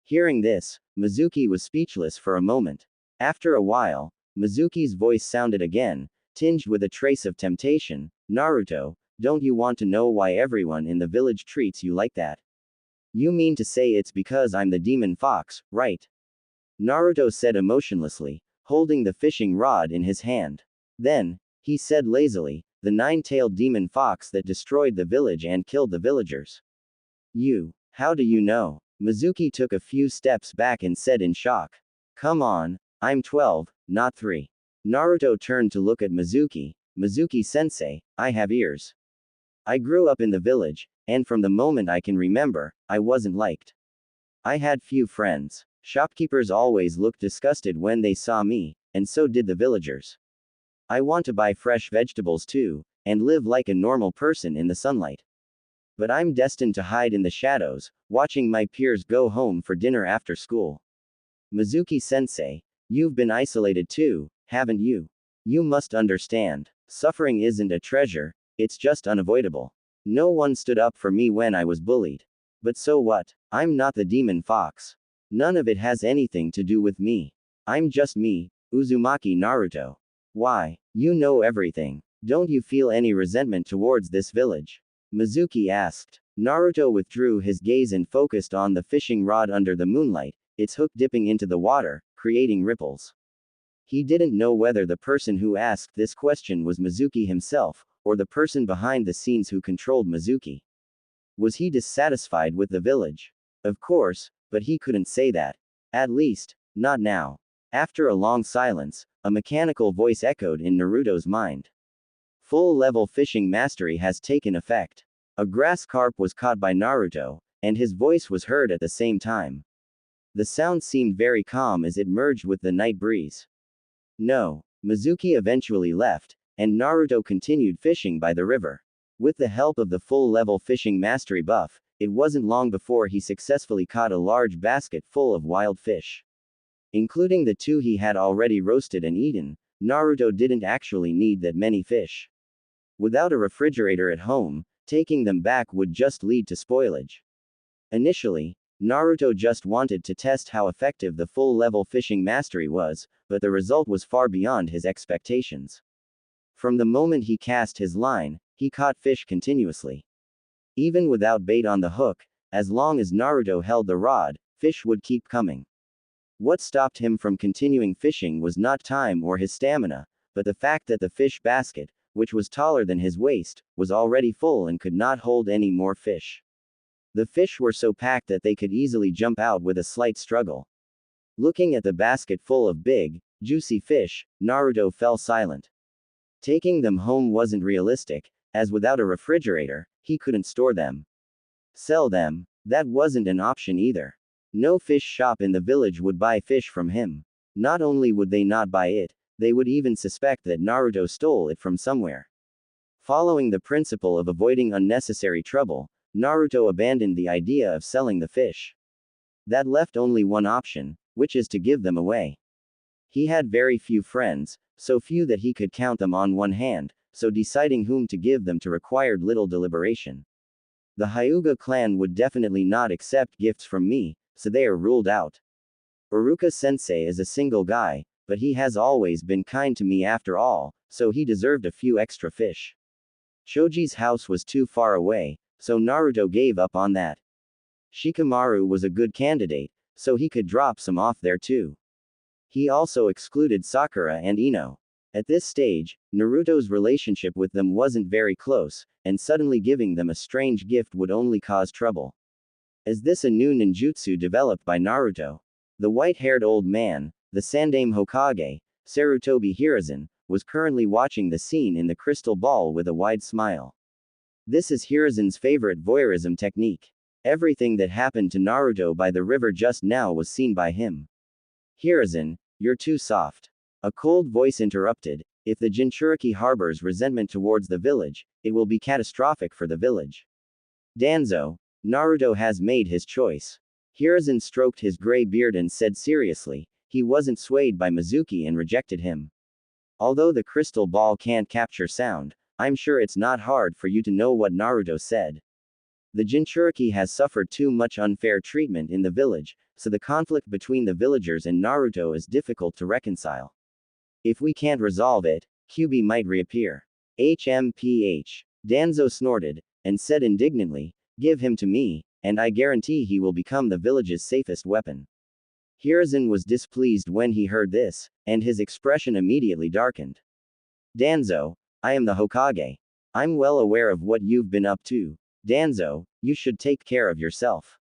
Hearing this, Mizuki was speechless for a moment. After a while, Mizuki's voice sounded again, tinged with a trace of temptation. Naruto, don't you want to know why everyone in the village treats you like that? You mean to say it's because I'm the demon fox, right? Naruto said emotionlessly, holding the fishing rod in his hand. Then, he said lazily, the nine-tailed demon fox that destroyed the village and killed the villagers. How do you know? Mizuki took a few steps back and said in shock. Come on, I'm 12, not 3. Naruto turned to look at Mizuki. Mizuki-sensei, I have ears. I grew up in the village, and from the moment I can remember, I wasn't liked. I had few friends. Shopkeepers always looked disgusted when they saw me, and so did the villagers. I want to buy fresh vegetables too, and live like a normal person in the sunlight. But I'm destined to hide in the shadows, watching my peers go home for dinner after school. Mizuki-sensei, you've been isolated too, haven't you? You must understand. Suffering isn't a treasure, it's just unavoidable. No one stood up for me when I was bullied. But so what? I'm not the demon fox. None of it has anything to do with me. I'm just me, Uzumaki Naruto. Why? You know everything. Don't you feel any resentment towards this village? Mizuki asked. Naruto withdrew his gaze and focused on the fishing rod under the moonlight, its hook dipping into the water, creating ripples. He didn't know whether the person who asked this question was Mizuki himself, or the person behind the scenes who controlled Mizuki. Was he dissatisfied with the village? Of course, but he couldn't say that. At least, not now. After a long silence, a mechanical voice echoed in Naruto's mind. Full-level fishing mastery has taken effect. A grass carp was caught by Naruto, and his voice was heard at the same time. The sound seemed very calm as it merged with the night breeze. No. Mizuki eventually left, and Naruto continued fishing by the river. With the help of the full-level fishing mastery buff, it wasn't long before he successfully caught a large basket full of wild fish. Including the two he had already roasted and eaten, Naruto didn't actually need that many fish. Without a refrigerator at home, taking them back would just lead to spoilage. Initially, Naruto just wanted to test how effective the full-level fishing mastery was, but the result was far beyond his expectations. From the moment he cast his line, he caught fish continuously. Even without bait on the hook, as long as Naruto held the rod, fish would keep coming. What stopped him from continuing fishing was not time or his stamina, but the fact that the fish basket, which was taller than his waist, was already full and could not hold any more fish. The fish were so packed that they could easily jump out with a slight struggle. Looking at the basket full of big, juicy fish, Naruto fell silent. Taking them home wasn't realistic, as without a refrigerator, he couldn't store them. Sell them, that wasn't an option either. No fish shop in the village would buy fish from him. Not only would they not buy it, they would even suspect that Naruto stole it from somewhere. Following the principle of avoiding unnecessary trouble, Naruto abandoned the idea of selling the fish. That left only one option, which is to give them away. He had very few friends, so few that he could count them on one hand, so deciding whom to give them to required little deliberation. The Hyuga clan would definitely not accept gifts from me, so they are ruled out. Iruka-sensei is a single guy, but he has always been kind to me after all, so he deserved a few extra fish. Choji's house was too far away, so Naruto gave up on that. Shikamaru was a good candidate, so he could drop some off there too. He also excluded Sakura and Ino. At this stage, Naruto's relationship with them wasn't very close, and suddenly giving them a strange gift would only cause trouble. Is this a new ninjutsu developed by Naruto? The white-haired old man, the Sandaime Hokage, Sarutobi Hiruzen, was currently watching the scene in the crystal ball with a wide smile. This is Hiruzen's favorite voyeurism technique. Everything that happened to Naruto by the river just now was seen by him. Hiruzen, you're too soft. A cold voice interrupted. If the Jinchuriki harbors resentment towards the village, it will be catastrophic for the village. Danzo, Naruto has made his choice. Hiruzen stroked his gray beard and said seriously, he wasn't swayed by Mizuki and rejected him. Although the crystal ball can't capture sound, I'm sure it's not hard for you to know what Naruto said. The Jinchuriki has suffered too much unfair treatment in the village, so the conflict between the villagers and Naruto is difficult to reconcile. If we can't resolve it, Kyuubi might reappear. HMPH. Danzo snorted, and said indignantly, give him to me, and I guarantee he will become the village's safest weapon. Hiruzen was displeased when he heard this, and his expression immediately darkened. Danzo, I am the Hokage. I'm well aware of what you've been up to. Danzo, you should take care of yourself.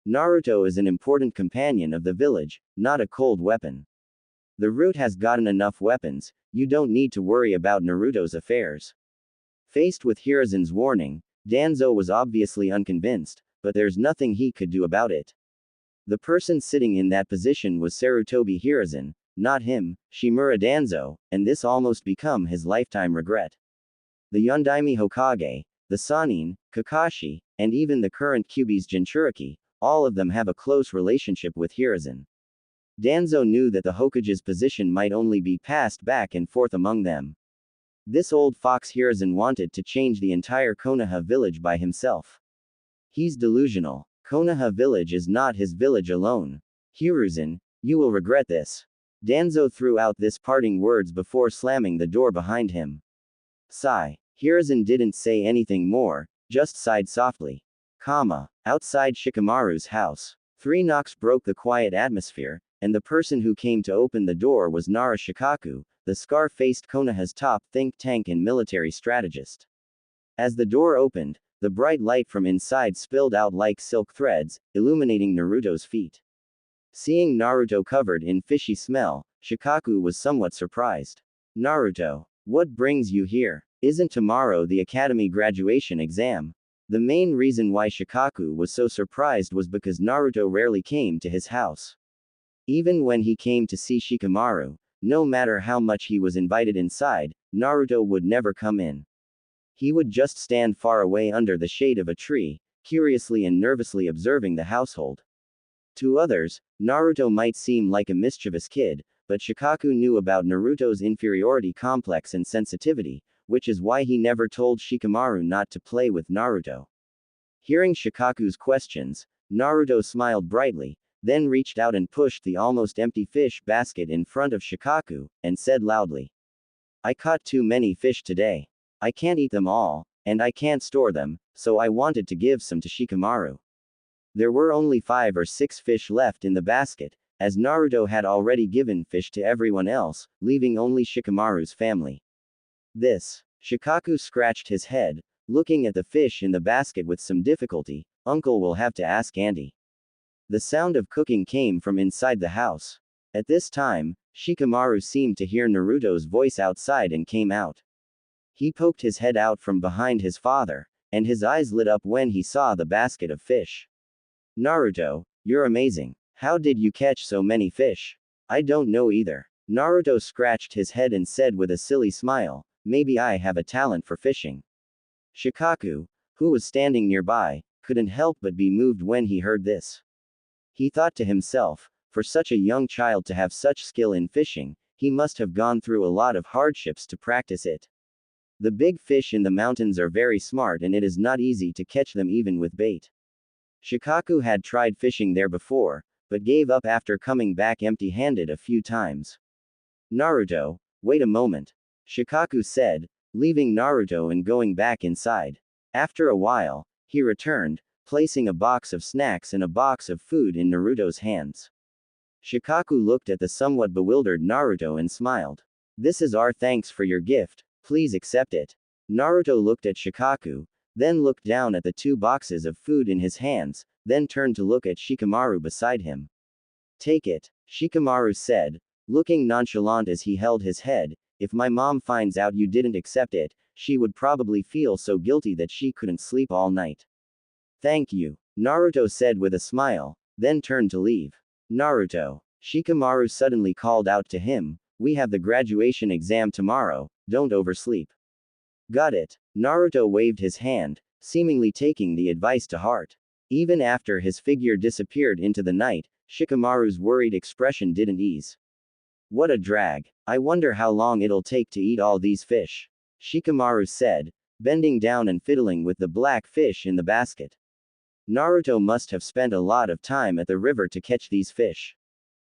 Naruto is an important companion of the village, not a cold weapon. The root has gotten enough weapons, you don't need to worry about Naruto's affairs. Faced with Hiruzen's warning, Danzo was obviously unconvinced, but there's nothing he could do about it. The person sitting in that position was Sarutobi Hiruzen, not him, Shimura Danzo, and this almost become his lifetime regret. The Yondaime Hokage, the Sannin, Kakashi, and even the current Kyuubi's Jinchuriki, all of them have a close relationship with Hiruzen. Danzo knew that the Hokage's position might only be passed back and forth among them. This old fox Hiruzen wanted to change the entire Konoha village by himself. He's delusional. Konoha village is not his village alone. Hiruzen, you will regret this. Danzo threw out this parting words before slamming the door behind him. Sigh. Hiruzen didn't say anything more, just sighed softly. Outside Shikamaru's house. 3 knocks broke the quiet atmosphere, and the person who came to open the door was Nara Shikaku, the scar-faced Konoha's top think tank and military strategist. As the door opened, the bright light from inside spilled out like silk threads, illuminating Naruto's feet. Seeing Naruto covered in fishy smell, Shikaku was somewhat surprised. Naruto, what brings you here? Isn't tomorrow the academy graduation exam? The main reason why Shikaku was so surprised was because Naruto rarely came to his house. Even when he came to see Shikamaru, no matter how much he was invited inside, Naruto would never come in. He would just stand far away under the shade of a tree, curiously and nervously observing the household. To others, Naruto might seem like a mischievous kid, but Shikaku knew about Naruto's inferiority complex and sensitivity, which is why he never told Shikamaru not to play with Naruto. Hearing Shikaku's questions, Naruto smiled brightly, then reached out and pushed the almost empty fish basket in front of Shikaku, and said loudly, "I caught too many fish today. I can't eat them all, and I can't store them, so I wanted to give some to Shikamaru." There were only 5 or 6 fish left in the basket, as Naruto had already given fish to everyone else, leaving only Shikamaru's family. Shikaku scratched his head, looking at the fish in the basket with some difficulty. "Uncle will have to ask Auntie." The sound of cooking came from inside the house. At this time, Shikamaru seemed to hear Naruto's voice outside and came out. He poked his head out from behind his father, and his eyes lit up when he saw the basket of fish. "Naruto, you're amazing. How did you catch so many fish?" "I don't know either." Naruto scratched his head and said with a silly smile, "Maybe I have a talent for fishing." Shikaku, who was standing nearby, couldn't help but be moved when he heard this. He thought to himself, for such a young child to have such skill in fishing, he must have gone through a lot of hardships to practice it. The big fish in the mountains are very smart and it is not easy to catch them even with bait. Shikaku had tried fishing there before, but gave up after coming back empty-handed a few times. "Naruto, wait a moment," Shikaku said, leaving Naruto and going back inside. After a while, he returned, placing a box of snacks and a box of food in Naruto's hands. Shikaku looked at the somewhat bewildered Naruto and smiled. "This is our thanks for your gift, please accept it." Naruto looked at Shikaku, then looked down at the 2 boxes of food in his hands, then turned to look at Shikamaru beside him. "Take it," Shikamaru said, looking nonchalant as he held his head. "If my mom finds out you didn't accept it, she would probably feel so guilty that she couldn't sleep all night." "Thank you," Naruto said with a smile, then turned to leave. "Naruto," Shikamaru suddenly called out to him, "we have the graduation exam tomorrow, don't oversleep." "Got it." Naruto waved his hand, seemingly taking the advice to heart. Even after his figure disappeared into the night, Shikamaru's worried expression didn't ease. "What a drag. I wonder how long it'll take to eat all these fish," Shikamaru said, bending down and fiddling with the black fish in the basket. "Naruto must have spent a lot of time at the river to catch these fish,"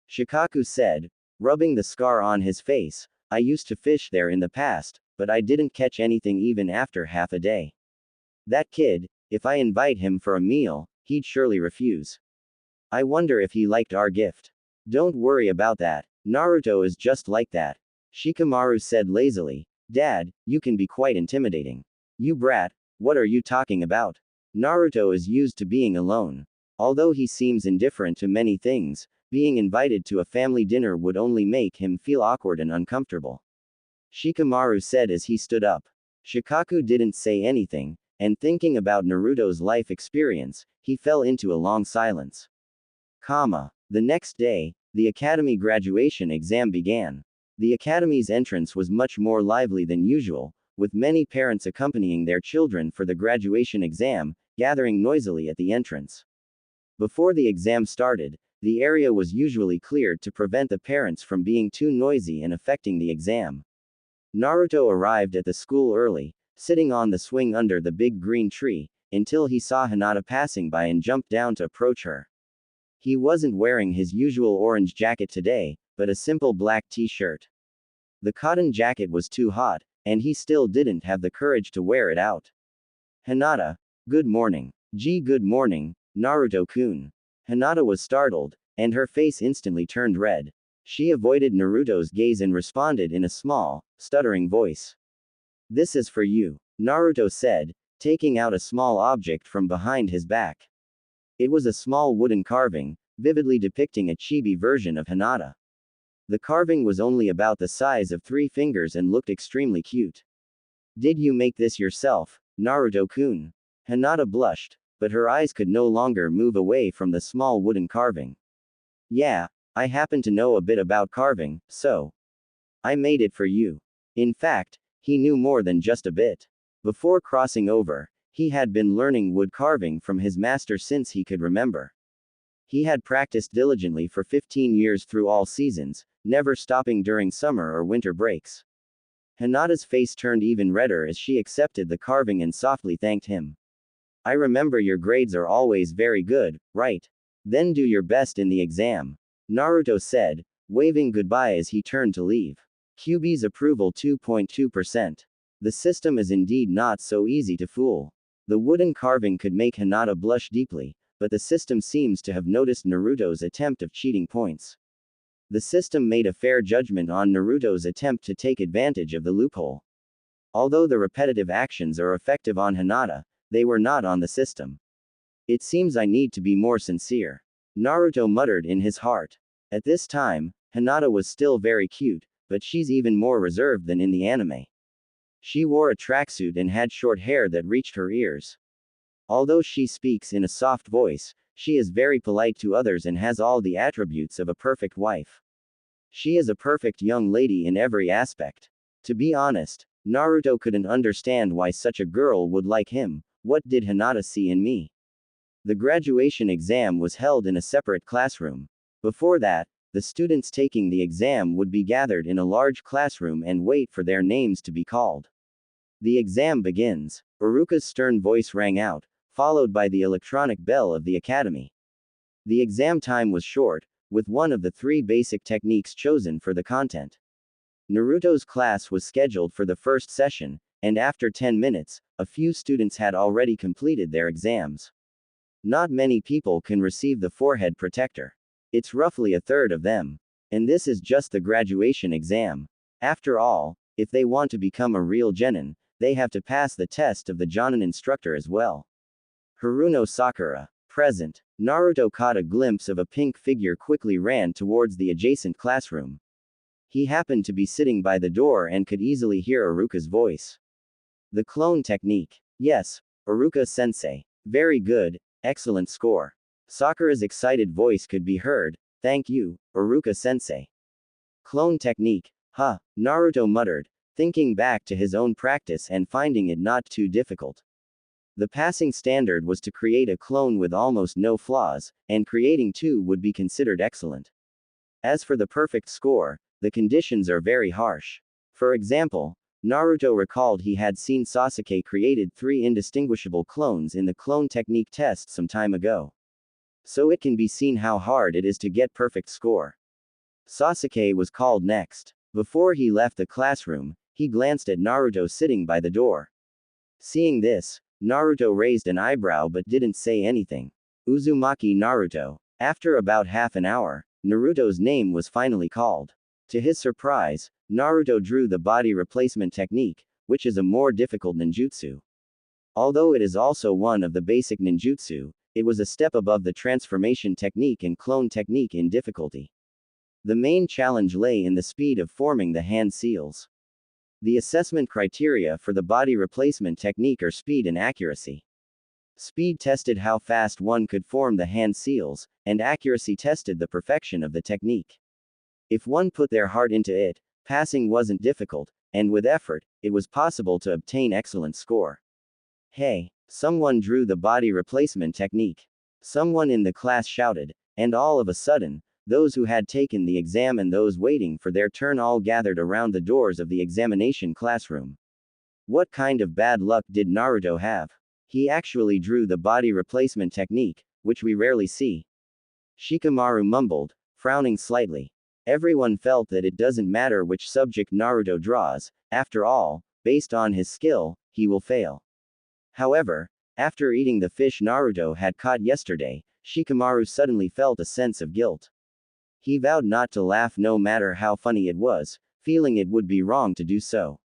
Shikaku said, rubbing the scar on his face. "I used to fish there in the past, but I didn't catch anything even after half a day. That kid, if I invite him for a meal, he'd surely refuse. I wonder if he liked our gift." "Don't worry about that. Naruto is just like that," Shikamaru said lazily. "Dad, you can be quite intimidating." "You brat, what are you talking about? Naruto is used to being alone. Although he seems indifferent to many things, being invited to a family dinner would only make him feel awkward and uncomfortable," Shikamaru said as he stood up. Shikaku didn't say anything, and thinking about Naruto's life experience, he fell into a long silence. The next day, the academy graduation exam began. The academy's entrance was much more lively than usual, with many parents accompanying their children for the graduation exam, gathering noisily at the entrance. Before the exam started, the area was usually cleared to prevent the parents from being too noisy and affecting the exam. Naruto arrived at the school early, sitting on the swing under the big green tree, until he saw Hinata passing by and jumped down to approach her. He wasn't wearing his usual orange jacket today, but a simple black t-shirt. The cotton jacket was too hot, and he still didn't have the courage to wear it out. "Hinata, good morning." Good morning, Naruto-kun." Hinata was startled, and her face instantly turned red. She avoided Naruto's gaze and responded in a small, stuttering voice. "This is for you," Naruto said, taking out a small object from behind his back. It was a small wooden carving, vividly depicting a chibi version of Hinata. The carving was only about the size of 3 fingers and looked extremely cute. Did you make this yourself, Naruto-kun? Hinata blushed, but her eyes could no longer move away from the small wooden carving. Yeah, I happen to know a bit about carving, so I made it for you. In fact, he knew more than just a bit. Before crossing over, he had been learning wood carving from his master since he could remember. He had practiced diligently for 15 years through all seasons, never stopping during summer or winter breaks. Hinata's face turned even redder as she accepted the carving and softly thanked him. I remember your grades are always very good, right? Then do your best in the exam. Naruto said, waving goodbye as he turned to leave. QB's approval 2.2%. The system is indeed not so easy to fool. The wooden carving could make Hinata blush deeply, but the system seems to have noticed Naruto's attempt of cheating points. The system made a fair judgment on Naruto's attempt to take advantage of the loophole. Although the repetitive actions are effective on Hinata, they were not on the system. It seems I need to be more sincere. Naruto muttered in his heart. At this time, Hinata was still very cute, but she's even more reserved than in the anime. She wore a tracksuit and had short hair that reached her ears. Although she speaks in a soft voice, she is very polite to others and has all the attributes of a perfect wife. She is a perfect young lady in every aspect. To be honest, Naruto couldn't understand why such a girl would like him. What did Hinata see in me? The graduation exam was held in a separate classroom. Before that, the students taking the exam would be gathered in a large classroom and wait for their names to be called. The exam begins. Uruka's stern voice rang out, followed by the electronic bell of the academy. The exam time was short, with one of the 3 basic techniques chosen for the content. Naruto's class was scheduled for the first session, and after 10 minutes, a few students had already completed their exams. Not many people can receive the forehead protector. It's roughly a third of them. And this is just the graduation exam. After all, if they want to become a real genin, they have to pass the test of the Jonin instructor as well. Haruno Sakura. Present. Naruto caught a glimpse of a pink figure quickly ran towards the adjacent classroom. He happened to be sitting by the door and could easily hear Uruka's voice. The clone technique. Yes, Uruka-sensei. Very good, excellent score. Sakura's excited voice could be heard. Thank you, Uruka-sensei. Clone technique. Huh, Naruto muttered, thinking back to his own practice and finding it not too difficult. The passing standard was to create a clone with almost no flaws, and creating 2 would be considered excellent. As for the perfect score, the conditions are very harsh. For example, Naruto recalled he had seen Sasuke created 3 indistinguishable clones in the clone technique test some time ago. So it can be seen how hard it is to get perfect score. Sasuke was called next. Before he left the classroom, he glanced at Naruto sitting by the door. Seeing this, Naruto raised an eyebrow but didn't say anything. Uzumaki Naruto. After about half an hour, Naruto's name was finally called. To his surprise, Naruto drew the body replacement technique, which is a more difficult ninjutsu. Although it is also one of the basic ninjutsu, it was a step above the transformation technique and clone technique in difficulty. The main challenge lay in the speed of forming the hand seals. The assessment criteria for the body replacement technique are speed and accuracy. Speed tested how fast one could form the hand seals, and accuracy tested the perfection of the technique. If one put their heart into it, passing wasn't difficult, and with effort, it was possible to obtain excellent score. Hey, someone drew the body replacement technique. Someone in the class shouted, and all of a sudden, those who had taken the exam and those waiting for their turn all gathered around the doors of the examination classroom. What kind of bad luck did Naruto have? He actually drew the body replacement technique, which we rarely see. Shikamaru mumbled, frowning slightly. Everyone felt that it doesn't matter which subject Naruto draws, after all, based on his skill, he will fail. However, after eating the fish Naruto had caught yesterday, Shikamaru suddenly felt a sense of guilt. He vowed not to laugh no matter how funny it was, feeling it would be wrong to do so.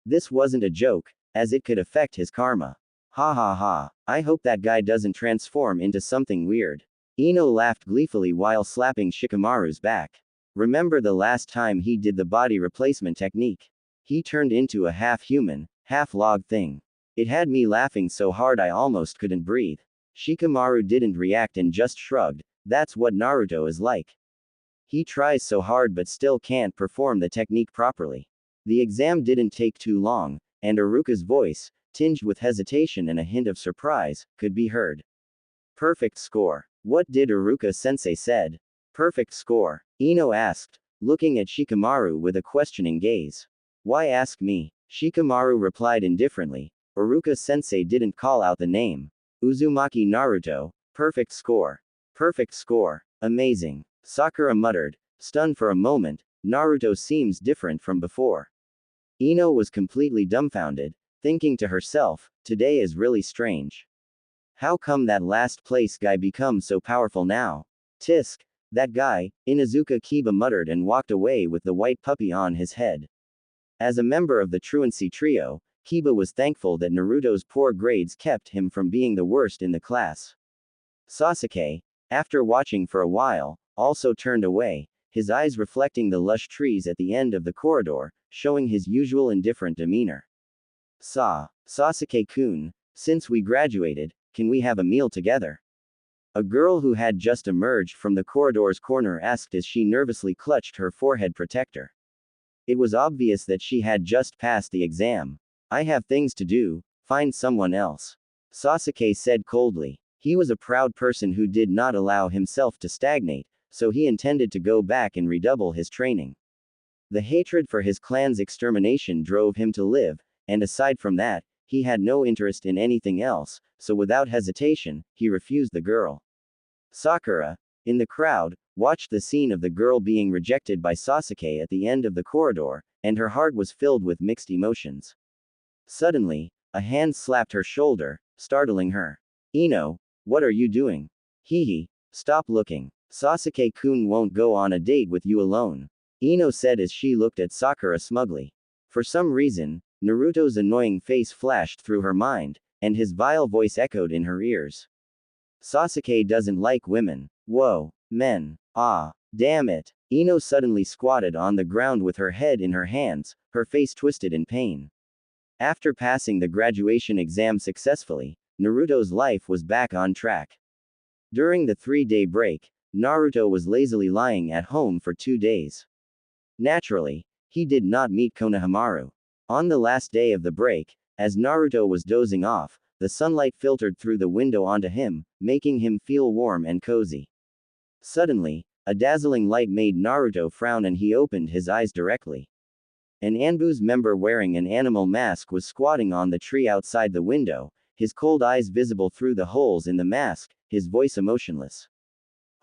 This wasn't a joke, as it could affect his karma. Ha ha ha, I hope that guy doesn't transform into something weird. Ino laughed gleefully while slapping Shikamaru's back. Remember the last time he did the body replacement technique? He turned into a half-human, half-log thing. It had me laughing so hard I almost couldn't breathe. Shikamaru didn't react and just shrugged. That's what Naruto is like. He tries so hard but still can't perform the technique properly. The exam didn't take too long, and Iruka's voice, tinged with hesitation and a hint of surprise, could be heard. Perfect score. What did Iruka-sensei said? Perfect score. Ino asked, looking at Shikamaru with a questioning gaze. Why ask me? Shikamaru replied indifferently. Iruka-sensei didn't call out the name. Uzumaki Naruto. Perfect score. Perfect score. Amazing. Sakura muttered, stunned for a moment. Naruto seems different from before. Ino was completely dumbfounded, thinking to herself, today is really strange. How come that last place guy becomes so powerful now? Tisk, that guy, Inuzuka Kiba muttered and walked away with the white puppy on his head. As a member of the truancy trio, Kiba was thankful that Naruto's poor grades kept him from being the worst in the class. Sasuke, after watching for a while, also turned away, his eyes reflecting the lush trees at the end of the corridor, showing his usual indifferent demeanor. Sasuke-kun, since we graduated, can we have a meal together? A girl who had just emerged from the corridor's corner asked as she nervously clutched her forehead protector. It was obvious that she had just passed the exam. I have things to do, find someone else. Sasuke said coldly. He was a proud person who did not allow himself to stagnate, so he intended to go back and redouble his training. The hatred for his clan's extermination drove him to live, and aside from that, he had no interest in anything else, so without hesitation, he refused the girl. Sakura, in the crowd, watched the scene of the girl being rejected by Sasuke at the end of the corridor, and her heart was filled with mixed emotions. Suddenly, a hand slapped her shoulder, startling her. Ino, what are you doing? Hihi, stop looking. Sasuke-kun won't go on a date with you alone. Ino said as she looked at Sakura smugly. For some reason, Naruto's annoying face flashed through her mind, and his vile voice echoed in her ears. Sasuke doesn't like women. Whoa, men. Ah, damn it. Ino suddenly squatted on the ground with her head in her hands, her face twisted in pain. After passing the graduation exam successfully, Naruto's life was back on track. During the 3-day break, Naruto was lazily lying at home for 2 days. Naturally, he did not meet Konohamaru. On the last day of the break, as Naruto was dozing off, the sunlight filtered through the window onto him, making him feel warm and cozy. Suddenly, a dazzling light made Naruto frown and he opened his eyes directly. An Anbu's member wearing an animal mask was squatting on the tree outside the window, his cold eyes visible through the holes in the mask, his voice emotionless.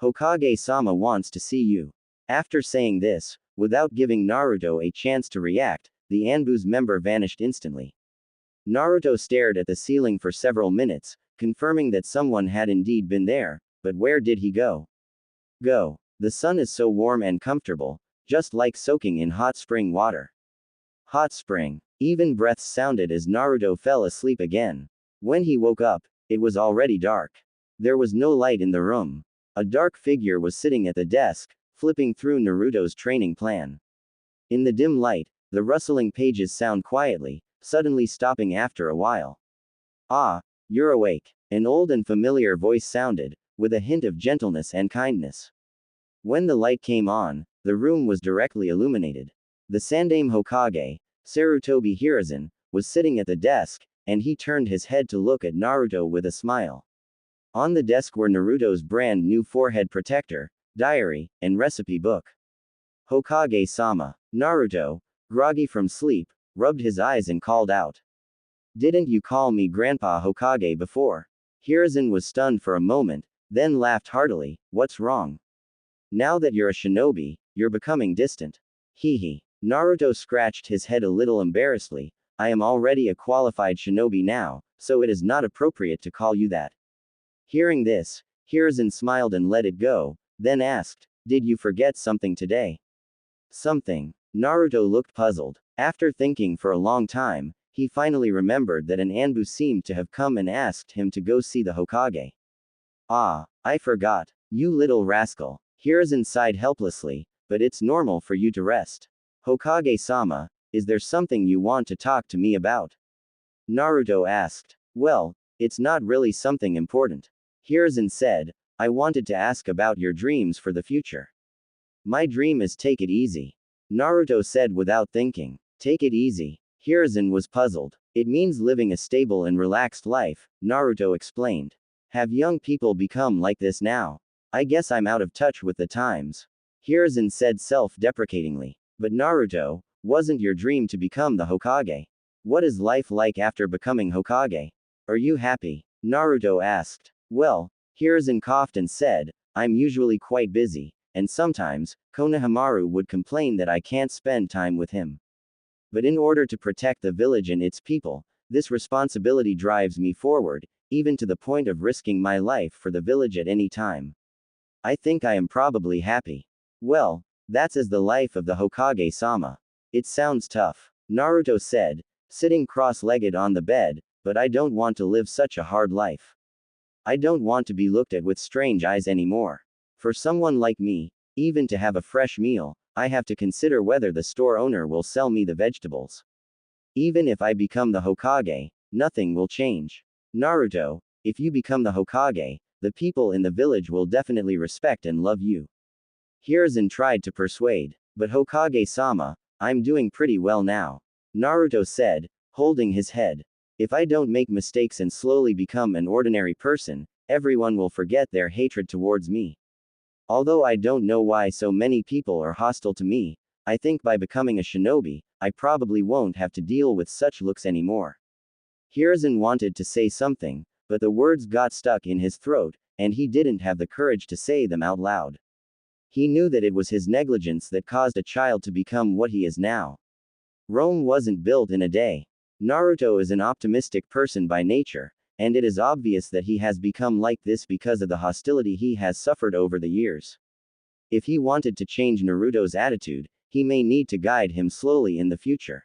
Hokage-sama wants to see you. After saying this, without giving Naruto a chance to react, the Anbu's member vanished instantly. Naruto stared at the ceiling for several minutes, confirming that someone had indeed been there, but where did he go? Go. The sun is so warm and comfortable, just like soaking in hot spring water. Hot spring. Even breaths sounded as Naruto fell asleep again. When he woke up, it was already dark. There was no light in the room. A dark figure was sitting at the desk, flipping through Naruto's training plan. In the dim light, the rustling pages sound quietly, suddenly stopping after a while. Ah, you're awake. An old and familiar voice sounded, with a hint of gentleness and kindness. When the light came on, the room was directly illuminated. The Sandaime Hokage, Sarutobi Hiruzen, was sitting at the desk, and he turned his head to look at Naruto with a smile. On the desk were Naruto's brand new forehead protector, diary, and recipe book. Hokage-sama. Naruto, groggy from sleep, rubbed his eyes and called out. Didn't you call me Grandpa Hokage before? Hiruzen was stunned for a moment, then laughed heartily. What's wrong? Now that you're a shinobi, you're becoming distant. Hee. Naruto scratched his head a little embarrassedly. I am already a qualified shinobi now, so it is not appropriate to call you that. Hearing this, Hiruzen smiled and let it go, then asked, did you forget something today? Something. Naruto looked puzzled. After thinking for a long time, he finally remembered that an Anbu seemed to have come and asked him to go see the Hokage. Ah, I forgot. You little rascal. Hiruzen sighed helplessly, but it's normal for you to rest. Hokage-sama, is there something you want to talk to me about? Naruto asked. Well, it's not really something important. Hiruzen said, I wanted to ask about your dreams for the future. My dream is take it easy. Naruto said without thinking. Take it easy. Hiruzen was puzzled. It means living a stable and relaxed life, Naruto explained. Have young people become like this now? I guess I'm out of touch with the times. Hiruzen said self-deprecatingly. But Naruto, wasn't your dream to become the Hokage? What is life like after becoming Hokage? Are you happy? Naruto asked. Well, Hiruzen coughed and said, I'm usually quite busy, and sometimes, Konohamaru would complain that I can't spend time with him. But in order to protect the village and its people, this responsibility drives me forward, even to the point of risking my life for the village at any time. I think I am probably happy. Well, that's as the life of the Hokage-sama. It sounds tough, Naruto said, sitting cross-legged on the bed, but I don't want to live such a hard life. I don't want to be looked at with strange eyes anymore. For someone like me, even to have a fresh meal, I have to consider whether the store owner will sell me the vegetables. Even if I become the Hokage, nothing will change. Naruto, if you become the Hokage, the people in the village will definitely respect and love you. Hiruzen tried to persuade. But Hokage-sama, I'm doing pretty well now. Naruto said, holding his head. If I don't make mistakes and slowly become an ordinary person, everyone will forget their hatred towards me. Although I don't know why so many people are hostile to me, I think by becoming a shinobi, I probably won't have to deal with such looks anymore. Hiruzen wanted to say something, but the words got stuck in his throat, and he didn't have the courage to say them out loud. He knew that it was his negligence that caused a child to become what he is now. Rome wasn't built in a day. Naruto is an optimistic person by nature, and it is obvious that he has become like this because of the hostility he has suffered over the years. If he wanted to change Naruto's attitude, he may need to guide him slowly in the future.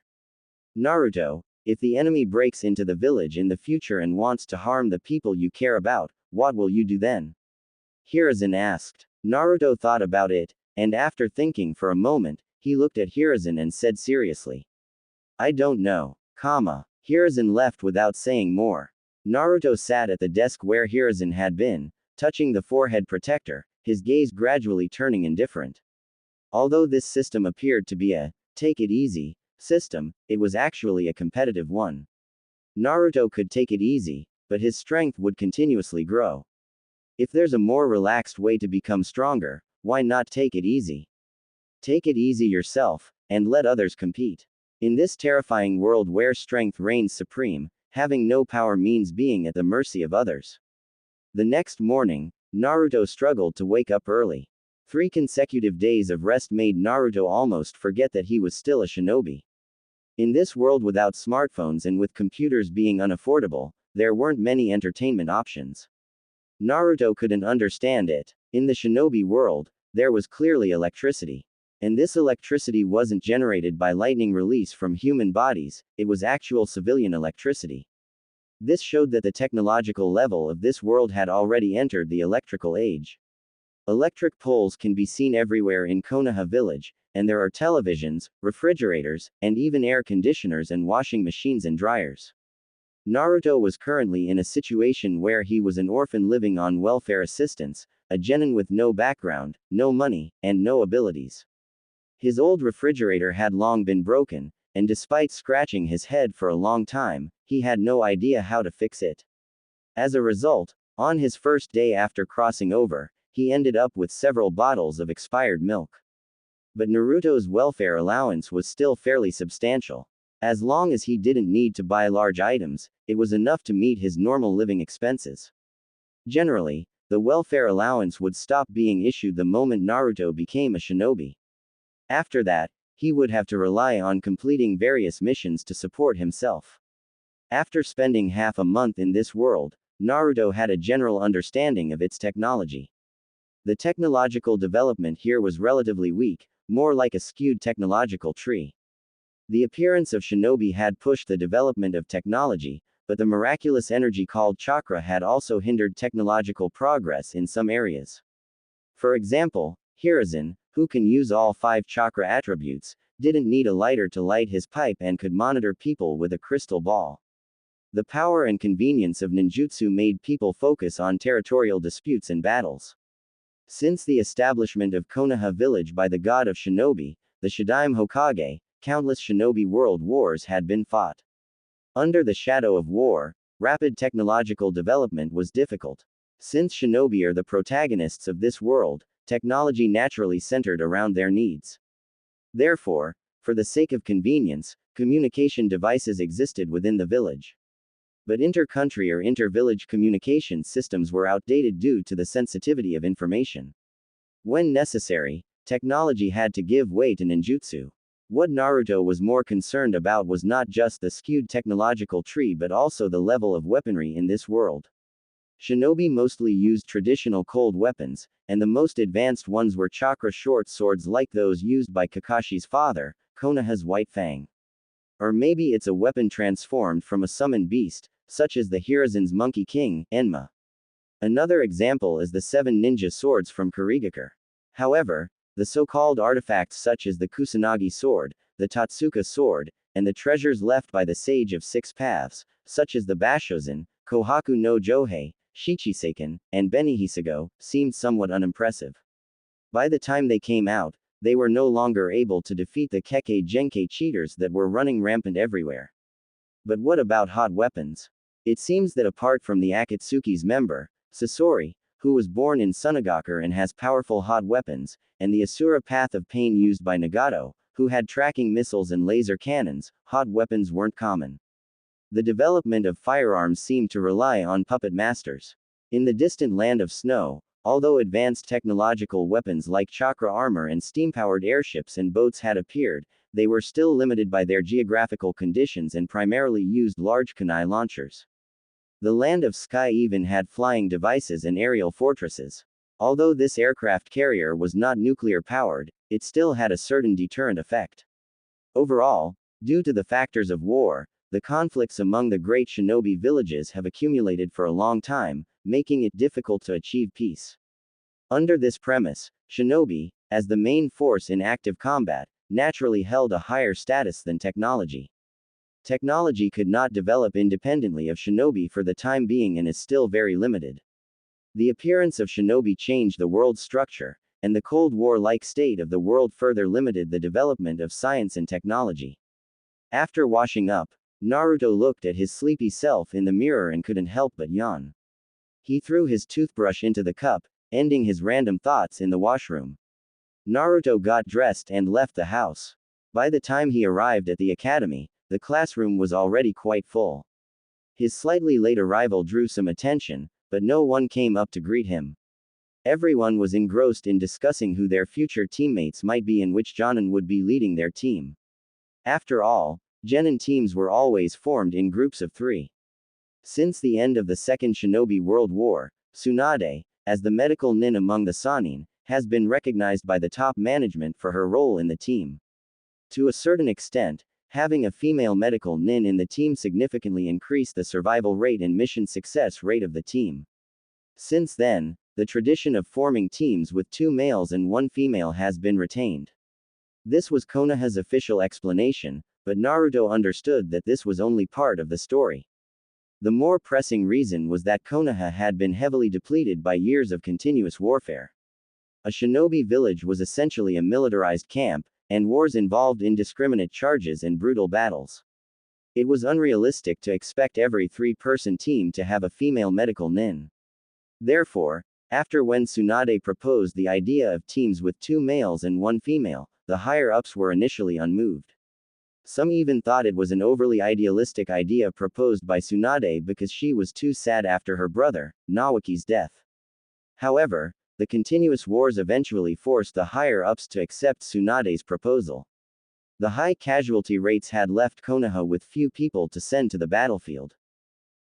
Naruto, if the enemy breaks into the village in the future and wants to harm the people you care about, what will you do then? Hiruzen asked. Naruto thought about it, and after thinking for a moment, he looked at Hiruzen and said seriously. I don't know, Hiruzen left without saying more. Naruto sat at the desk where Hiruzen had been, touching the forehead protector, his gaze gradually turning indifferent. Although this system appeared to be a take it easy system, it was actually a competitive one. Naruto could take it easy, but his strength would continuously grow. If there's a more relaxed way to become stronger, why not take it easy? Take it easy yourself, and let others compete. In this terrifying world where strength reigns supreme, having no power means being at the mercy of others. The next morning, Naruto struggled to wake up early. 3 consecutive days of rest made Naruto almost forget that he was still a shinobi. In this world without smartphones and with computers being unaffordable, there weren't many entertainment options. Naruto couldn't understand it. In the shinobi world, there was clearly electricity. And this electricity wasn't generated by lightning release from human bodies, it was actual civilian electricity. This showed that the technological level of this world had already entered the electrical age. Electric poles can be seen everywhere in Konoha village, and there are televisions, refrigerators, and even air conditioners and washing machines and dryers. Naruto was currently in a situation where he was an orphan living on welfare assistance, a genin with no background, no money, and no abilities. His old refrigerator had long been broken, and despite scratching his head for a long time, he had no idea how to fix it. As a result, on his first day after crossing over, he ended up with several bottles of expired milk. But Naruto's welfare allowance was still fairly substantial. As long as he didn't need to buy large items, it was enough to meet his normal living expenses. Generally, the welfare allowance would stop being issued the moment Naruto became a shinobi. After that, he would have to rely on completing various missions to support himself. After spending half a month in this world, Naruto had a general understanding of its technology. The technological development here was relatively weak, more like a skewed technological tree. The appearance of shinobi had pushed the development of technology, but the miraculous energy called chakra had also hindered technological progress in some areas. For example, Hiruzen, who can use all 5 chakra attributes, didn't need a lighter to light his pipe and could monitor people with a crystal ball. The power and convenience of ninjutsu made people focus on territorial disputes and battles. Since the establishment of Konoha village by the god of shinobi, the Shidaime Hokage, countless shinobi world wars had been fought. Under the shadow of war, rapid technological development was difficult. Since shinobi are the protagonists of this world, technology naturally centered around their needs. Therefore, for the sake of convenience, communication devices existed within the village. But inter-country or inter-village communication systems were outdated due to the sensitivity of information. When necessary, technology had to give way to ninjutsu. What Naruto was more concerned about was not just the skewed technological tree but also the level of weaponry in this world. Shinobi mostly used traditional cold weapons, and the most advanced ones were chakra short swords like those used by Kakashi's father, Konoha's White Fang. Or maybe it's a weapon transformed from a summoned beast, such as the Hiruzen's Monkey King, Enma. Another example is the 7 ninja swords from Kurigakure. However, the so-called artifacts such as the Kusanagi sword, the Totsuka sword, and the treasures left by the Sage of Six Paths, such as the Bashozan, Kohaku no Johei, Shichiseiken, and Benihisago, seemed somewhat unimpressive. By the time they came out, they were no longer able to defeat the Kekkei Genkei cheaters that were running rampant everywhere. But what about hot weapons? It seems that apart from the Akatsuki's member, Sasori, who was born in Tsunade and has powerful hot weapons, and the Asura Path of Pain used by Nagato, who had tracking missiles and laser cannons, hot weapons weren't common. The development of firearms seemed to rely on puppet masters. In the distant land of snow, although advanced technological weapons like chakra armor and steam-powered airships and boats had appeared, they were still limited by their geographical conditions and primarily used large kunai launchers. The land of sky even had flying devices and aerial fortresses. Although this aircraft carrier was not nuclear-powered, it still had a certain deterrent effect. Overall, due to the factors of war, the conflicts among the great shinobi villages have accumulated for a long time, making it difficult to achieve peace. Under this premise, shinobi, as the main force in active combat, naturally held a higher status than technology. Technology could not develop independently of shinobi for the time being and is still very limited. The appearance of shinobi changed the world's structure, and the Cold War-like state of the world further limited the development of science and technology. After washing up, Naruto looked at his sleepy self in the mirror and couldn't help but yawn. He threw his toothbrush into the cup, ending his random thoughts in the washroom. Naruto got dressed and left the house. By the time he arrived at the academy, the classroom was already quite full. His slightly late arrival drew some attention, but no one came up to greet him. Everyone was engrossed in discussing who their future teammates might be and which Jonin would be leading their team. After all, Genin teams were always formed in groups of 3. Since the end of the Second Shinobi World War, Tsunade, as the medical nin among the Sannin, has been recognized by the top management for her role in the team. To a certain extent, having a female medical nin in the team significantly increased the survival rate and mission success rate of the team. Since then, the tradition of forming teams with 2 males and 1 female has been retained. This was Konoha's official explanation, but Naruto understood that this was only part of the story. The more pressing reason was that Konoha had been heavily depleted by years of continuous warfare. A shinobi village was essentially a militarized camp, and wars involved indiscriminate charges and brutal battles. It was unrealistic to expect every 3-person team to have a female medical nin. Therefore, after when Tsunade proposed the idea of teams with 2 males and 1 female, the higher-ups were initially unmoved. Some even thought it was an overly idealistic idea proposed by Tsunade because she was too sad after her brother, Nawaki's death. However, the continuous wars eventually forced the higher-ups to accept Tsunade's proposal. The high casualty rates had left Konoha with few people to send to the battlefield.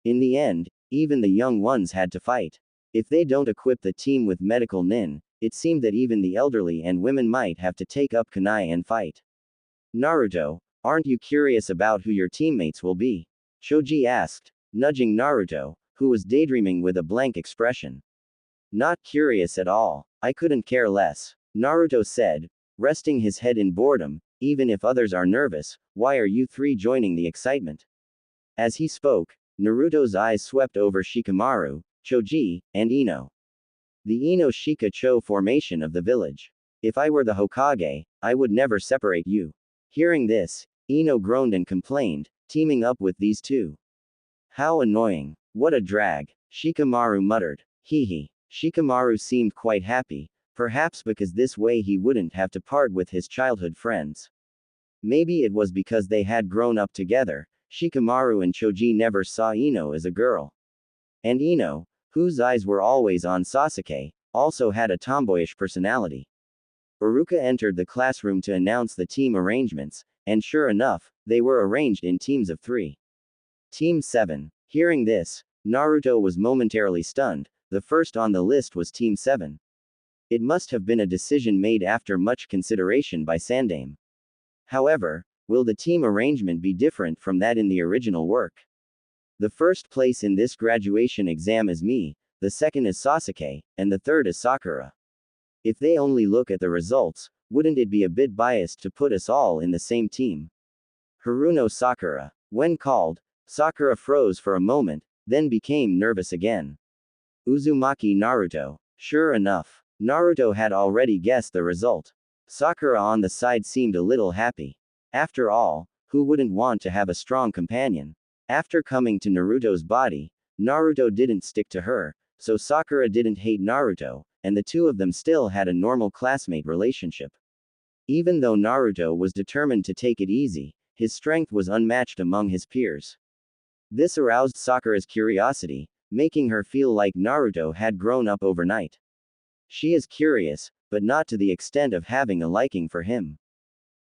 In the end, even the young ones had to fight. If they don't equip the team with medical nin, it seemed that even the elderly and women might have to take up kunai and fight. Naruto, aren't you curious about who your teammates will be? Shoji asked, nudging Naruto, who was daydreaming with a blank expression. Not curious at all. I couldn't care less. Naruto said, resting his head in boredom. Even if others are nervous, why are you 3 joining the excitement? As he spoke, Naruto's eyes swept over Shikamaru, Choji, and Ino. The Ino-Shika-Cho formation of the village. If I were the Hokage, I would never separate you. Hearing this, Ino groaned and complained, teaming up with these two. How annoying. What a drag. Shikamaru muttered. Hee hee. Shikamaru seemed quite happy, perhaps because this way he wouldn't have to part with his childhood friends. Maybe it was because they had grown up together. Shikamaru and Choji never saw Ino as a girl. And Ino, whose eyes were always on Sasuke, also had a tomboyish personality. Iruka entered the classroom to announce the team arrangements, and sure enough, they were arranged in teams of 3. Team 7. Hearing this, Naruto was momentarily stunned. The first on the list was Team 7. It must have been a decision made after much consideration by Sandaime. However, will the team arrangement be different from that in the original work? The first place in this graduation exam is me, the second is Sasuke, and the third is Sakura. If they only look at the results, wouldn't it be a bit biased to put us all in the same team? Haruno Sakura. When called, Sakura froze for a moment, then became nervous again. Uzumaki Naruto. Sure enough, Naruto had already guessed the result. Sakura on the side seemed a little happy. After all, who wouldn't want to have a strong companion? After coming to Naruto's body, Naruto didn't stick to her, so Sakura didn't hate Naruto, and the two of them still had a normal classmate relationship. Even though Naruto was determined to take it easy, his strength was unmatched among his peers. This aroused Sakura's curiosity, making her feel like Naruto had grown up overnight. She is curious, but not to the extent of having a liking for him.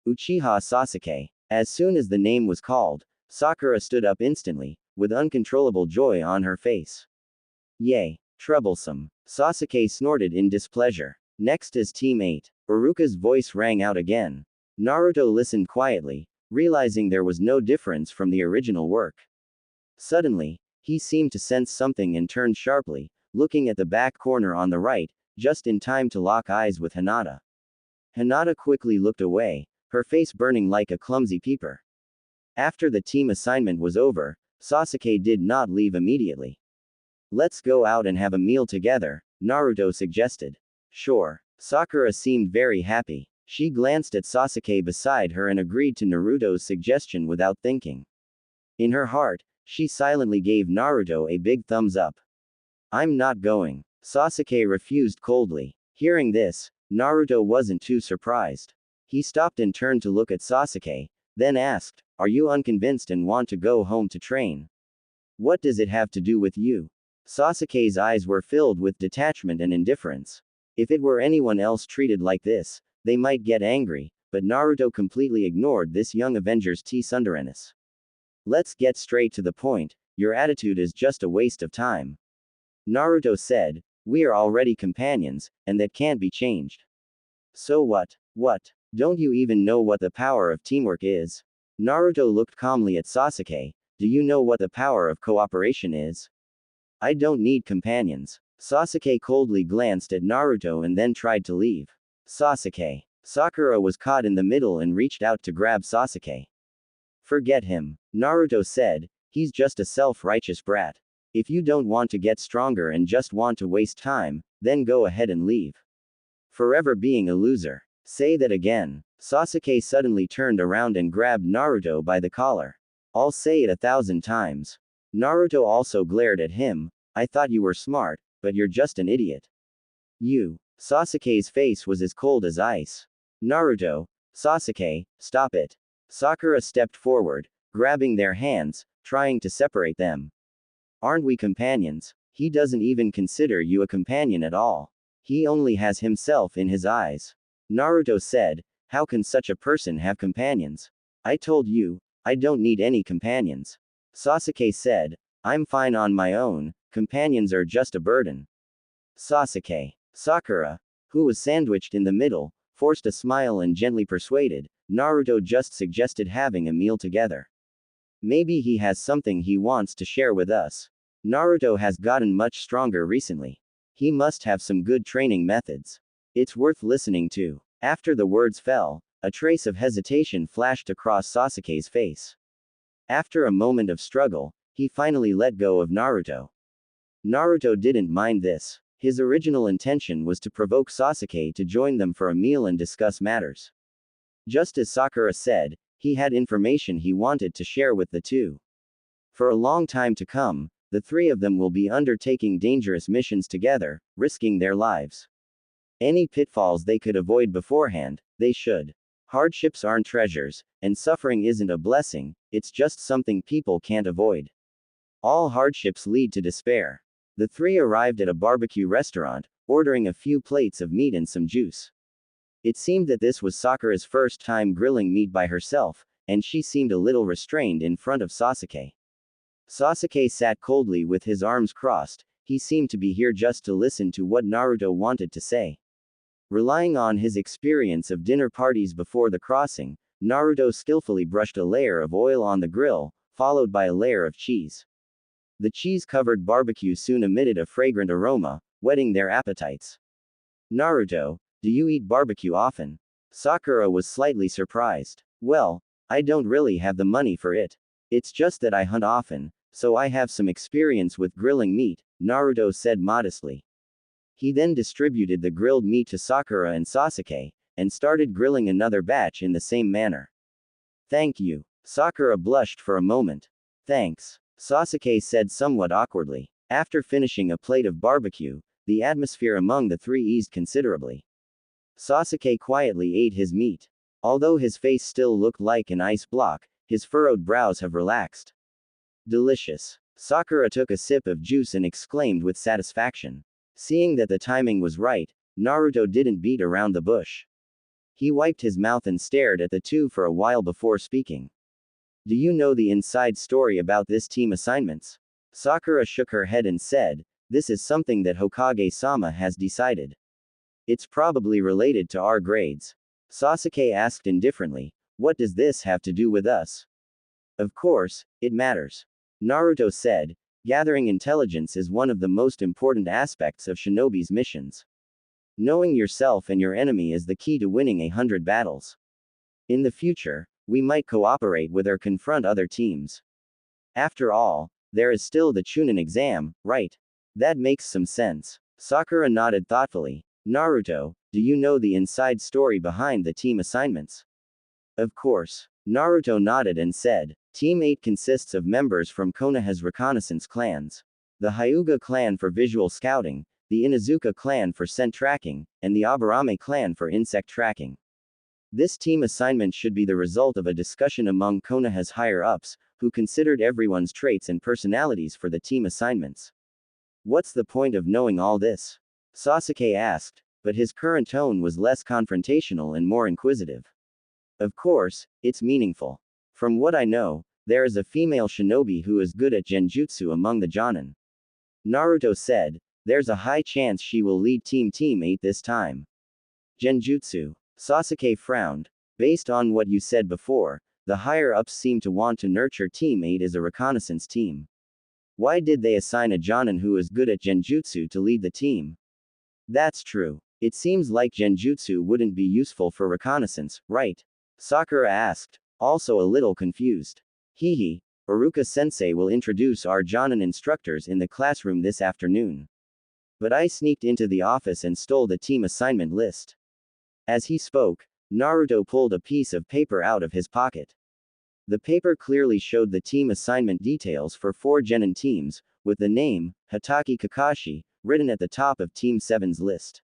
Uchiha Sasuke. As soon as the name was called, Sakura stood up instantly, with uncontrollable joy on her face. Yay! Troublesome. Sasuke snorted in displeasure. Next is Team 8. Iruka's voice rang out again. Naruto listened quietly, realizing there was no difference from the original work. Suddenly, he seemed to sense something and turned sharply, looking at the back corner on the right, just in time to lock eyes with Hinata. Hinata quickly looked away, her face burning like a clumsy peeper. After the team assignment was over, Sasuke did not leave immediately. Let's go out and have a meal together, Naruto suggested. Sure. Sakura seemed very happy. She glanced at Sasuke beside her and agreed to Naruto's suggestion without thinking. In her heart, she silently gave Naruto a big thumbs up. I'm not going. Sasuke refused coldly. Hearing this, Naruto wasn't too surprised. He stopped and turned to look at Sasuke, then asked, "Are you unconvinced and want to go home to train? What does it have to do with you?" Sasuke's eyes were filled with detachment and indifference. If it were anyone else treated like this, they might get angry, but Naruto completely ignored this young Avenger's tsundereness. Let's get straight to the point, your attitude is just a waste of time. Naruto said, we are already companions, and that can't be changed. So what? What? Don't you even know what the power of teamwork is? Naruto looked calmly at Sasuke. Do you know what the power of cooperation is? I don't need companions. Sasuke coldly glanced at Naruto and then tried to leave. Sasuke. Sakura was caught in the middle and reached out to grab Sasuke. Forget him. Naruto said, he's just a self-righteous brat. If you don't want to get stronger and just want to waste time, then go ahead and leave. Forever being a loser. Say that again. Sasuke suddenly turned around and grabbed Naruto by the collar. I'll say it 1,000 times. Naruto also glared at him. I thought you were smart, but you're just an idiot. You. Sasuke's face was as cold as ice. Naruto. Sasuke, stop it. Sakura stepped forward, grabbing their hands, trying to separate them. Aren't we companions? He doesn't even consider you a companion at all. He only has himself in his eyes. Naruto said, how can such a person have companions? I told you, I don't need any companions. Sasuke said, I'm fine on my own, companions are just a burden. Sasuke. Sakura, who was sandwiched in the middle, forced a smile and gently persuaded, Naruto just suggested having a meal together. Maybe he has something he wants to share with us. Naruto has gotten much stronger recently. He must have some good training methods. It's worth listening to. After the words fell, a trace of hesitation flashed across Sasuke's face. After a moment of struggle, he finally let go of Naruto. Naruto didn't mind this. His original intention was to provoke Sasuke to join them for a meal and discuss matters. Just as Sakura said, he had information he wanted to share with the two. For a long time to come, the three of them will be undertaking dangerous missions together, risking their lives. Any pitfalls they could avoid beforehand, they should. Hardships aren't treasures, and suffering isn't a blessing, it's just something people can't avoid. All hardships lead to despair. The three arrived at a barbecue restaurant, ordering a few plates of meat and some juice. It seemed that this was Sakura's first time grilling meat by herself, and she seemed a little restrained in front of Sasuke. Sasuke sat coldly with his arms crossed, he seemed to be here just to listen to what Naruto wanted to say. Relying on his experience of dinner parties before the crossing, Naruto skillfully brushed a layer of oil on the grill, followed by a layer of cheese. The cheese-covered barbecue soon emitted a fragrant aroma, whetting their appetites. Naruto, do you eat barbecue often? Sakura was slightly surprised. Well, I don't really have the money for it. It's just that I hunt often, so I have some experience with grilling meat, Naruto said modestly. He then distributed the grilled meat to Sakura and Sasuke, and started grilling another batch in the same manner. Thank you. Sakura blushed for a moment. Thanks, Sasuke said somewhat awkwardly. After finishing a plate of barbecue, the atmosphere among the three eased considerably. Sasuke quietly ate his meat. Although his face still looked like an ice block, his furrowed brows have relaxed. Delicious. Sakura took a sip of juice and exclaimed with satisfaction. Seeing that the timing was right, Naruto didn't beat around the bush. He wiped his mouth and stared at the two for a while before speaking. Do you know the inside story about this team assignments? Sakura shook her head and said, this is something that Hokage-sama has decided. It's probably related to our grades. Sasuke asked indifferently, what does this have to do with us? Of course, it matters. Naruto said, gathering intelligence is one of the most important aspects of shinobi's missions. Knowing yourself and your enemy is the key to winning 100 battles. In the future, we might cooperate with or confront other teams. After all, there is still the Chunin exam, right? That makes some sense. Sakura nodded thoughtfully. Naruto, do you know the inside story behind the team assignments? Of course. Naruto nodded and said, Team 8 consists of members from Konoha's reconnaissance clans. The Hyuga clan for visual scouting, the Inuzuka clan for scent tracking, and the Aburame clan for insect tracking. This team assignment should be the result of a discussion among Konoha's higher-ups, who considered everyone's traits and personalities for the team assignments. What's the point of knowing all this? Sasuke asked, but his current tone was less confrontational and more inquisitive. Of course, it's meaningful. From what I know, there is a female shinobi who is good at genjutsu among the Jonin. Naruto said, there's a high chance she will lead Team 8 this time. Genjutsu. Sasuke frowned. Based on what you said before, the higher-ups seem to want to nurture Team 8 as a reconnaissance team. Why did they assign a Jonin who is good at genjutsu to lead the team? That's true. It seems like genjutsu wouldn't be useful for reconnaissance, right? Sakura asked, also a little confused. Hehe, Iruka-sensei will introduce our Jonin instructors in the classroom this afternoon. But I sneaked into the office and stole the team assignment list. As he spoke, Naruto pulled a piece of paper out of his pocket. The paper clearly showed the team assignment details for 4 Genin teams, with the name, Hatake Kakashi, written at the top of Team 7's list.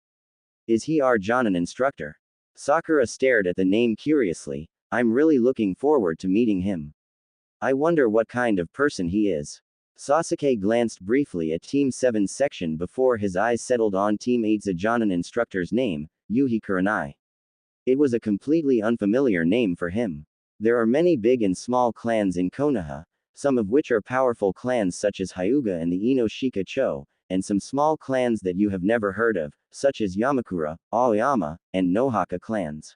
Is he our Jonin instructor? Sakura stared at the name curiously. I'm really looking forward to meeting him. I wonder what kind of person he is. Sasuke glanced briefly at Team 7's section before his eyes settled on Team 8's Jonin instructor's name, Yuhi Kurenai. It was a completely unfamiliar name for him. There are many big and small clans in Konoha, some of which are powerful clans such as Hyuga and the Inoshika Cho, and some small clans that you have never heard of, such as Yamakura, Aoyama, and Nohaka clans.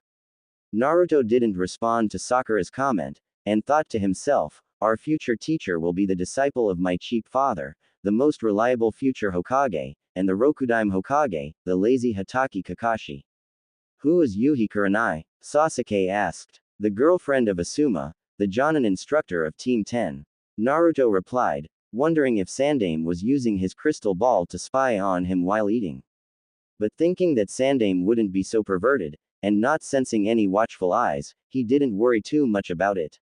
Naruto didn't respond to Sakura's comment, and thought to himself, our future teacher will be the disciple of my cheap father, the most reliable future Hokage, and the Rokudaime Hokage, the lazy Hatake Kakashi. Who is Yuhi Kurenai? Sasuke asked. The girlfriend of Asuma, the Jonin instructor of Team 10. Naruto replied, wondering if Sandaime was using his crystal ball to spy on him while eating. But thinking that Sandaime wouldn't be so perverted, and not sensing any watchful eyes, he didn't worry too much about it.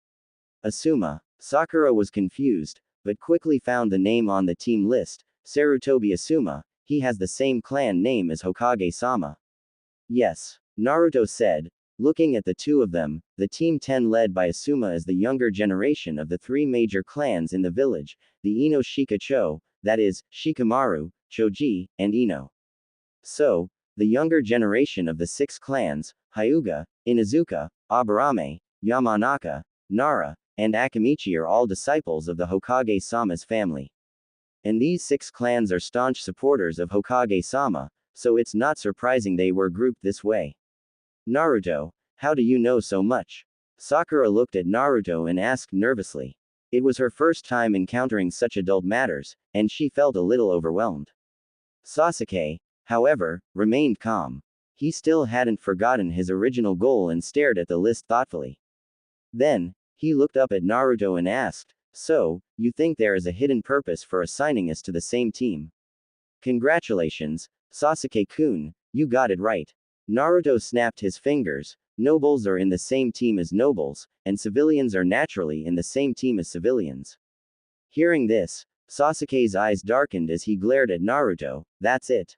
Asuma. Sakura was confused, but quickly found the name on the team list, Sarutobi Asuma. He has the same clan name as Hokage-sama. Yes, Naruto said, looking at the two of them. The Team 10 led by Asuma is the younger generation of the three major clans in the village, the Ino Shikacho, that is, Shikamaru, Choji, and Ino. So, the younger generation of the six clans, Hyuga, Inuzuka, Aburame, Yamanaka, Nara, and Akamichi are all disciples of the Hokage-sama's family. And these six clans are staunch supporters of Hokage-sama, so it's not surprising they were grouped this way. Naruto, how do you know so much? Sakura looked at Naruto and asked nervously. It was her first time encountering such adult matters, and she felt a little overwhelmed. Sasuke, however, remained calm. He still hadn't forgotten his original goal and stared at the list thoughtfully. Then, he looked up at Naruto and asked, "So, you think there is a hidden purpose for assigning us to the same team?" "Congratulations, Sasuke-kun, you got it right." Naruto snapped his fingers. Nobles are in the same team as nobles, and civilians are naturally in the same team as civilians. Hearing this, Sasuke's eyes darkened as he glared at Naruto. That's it.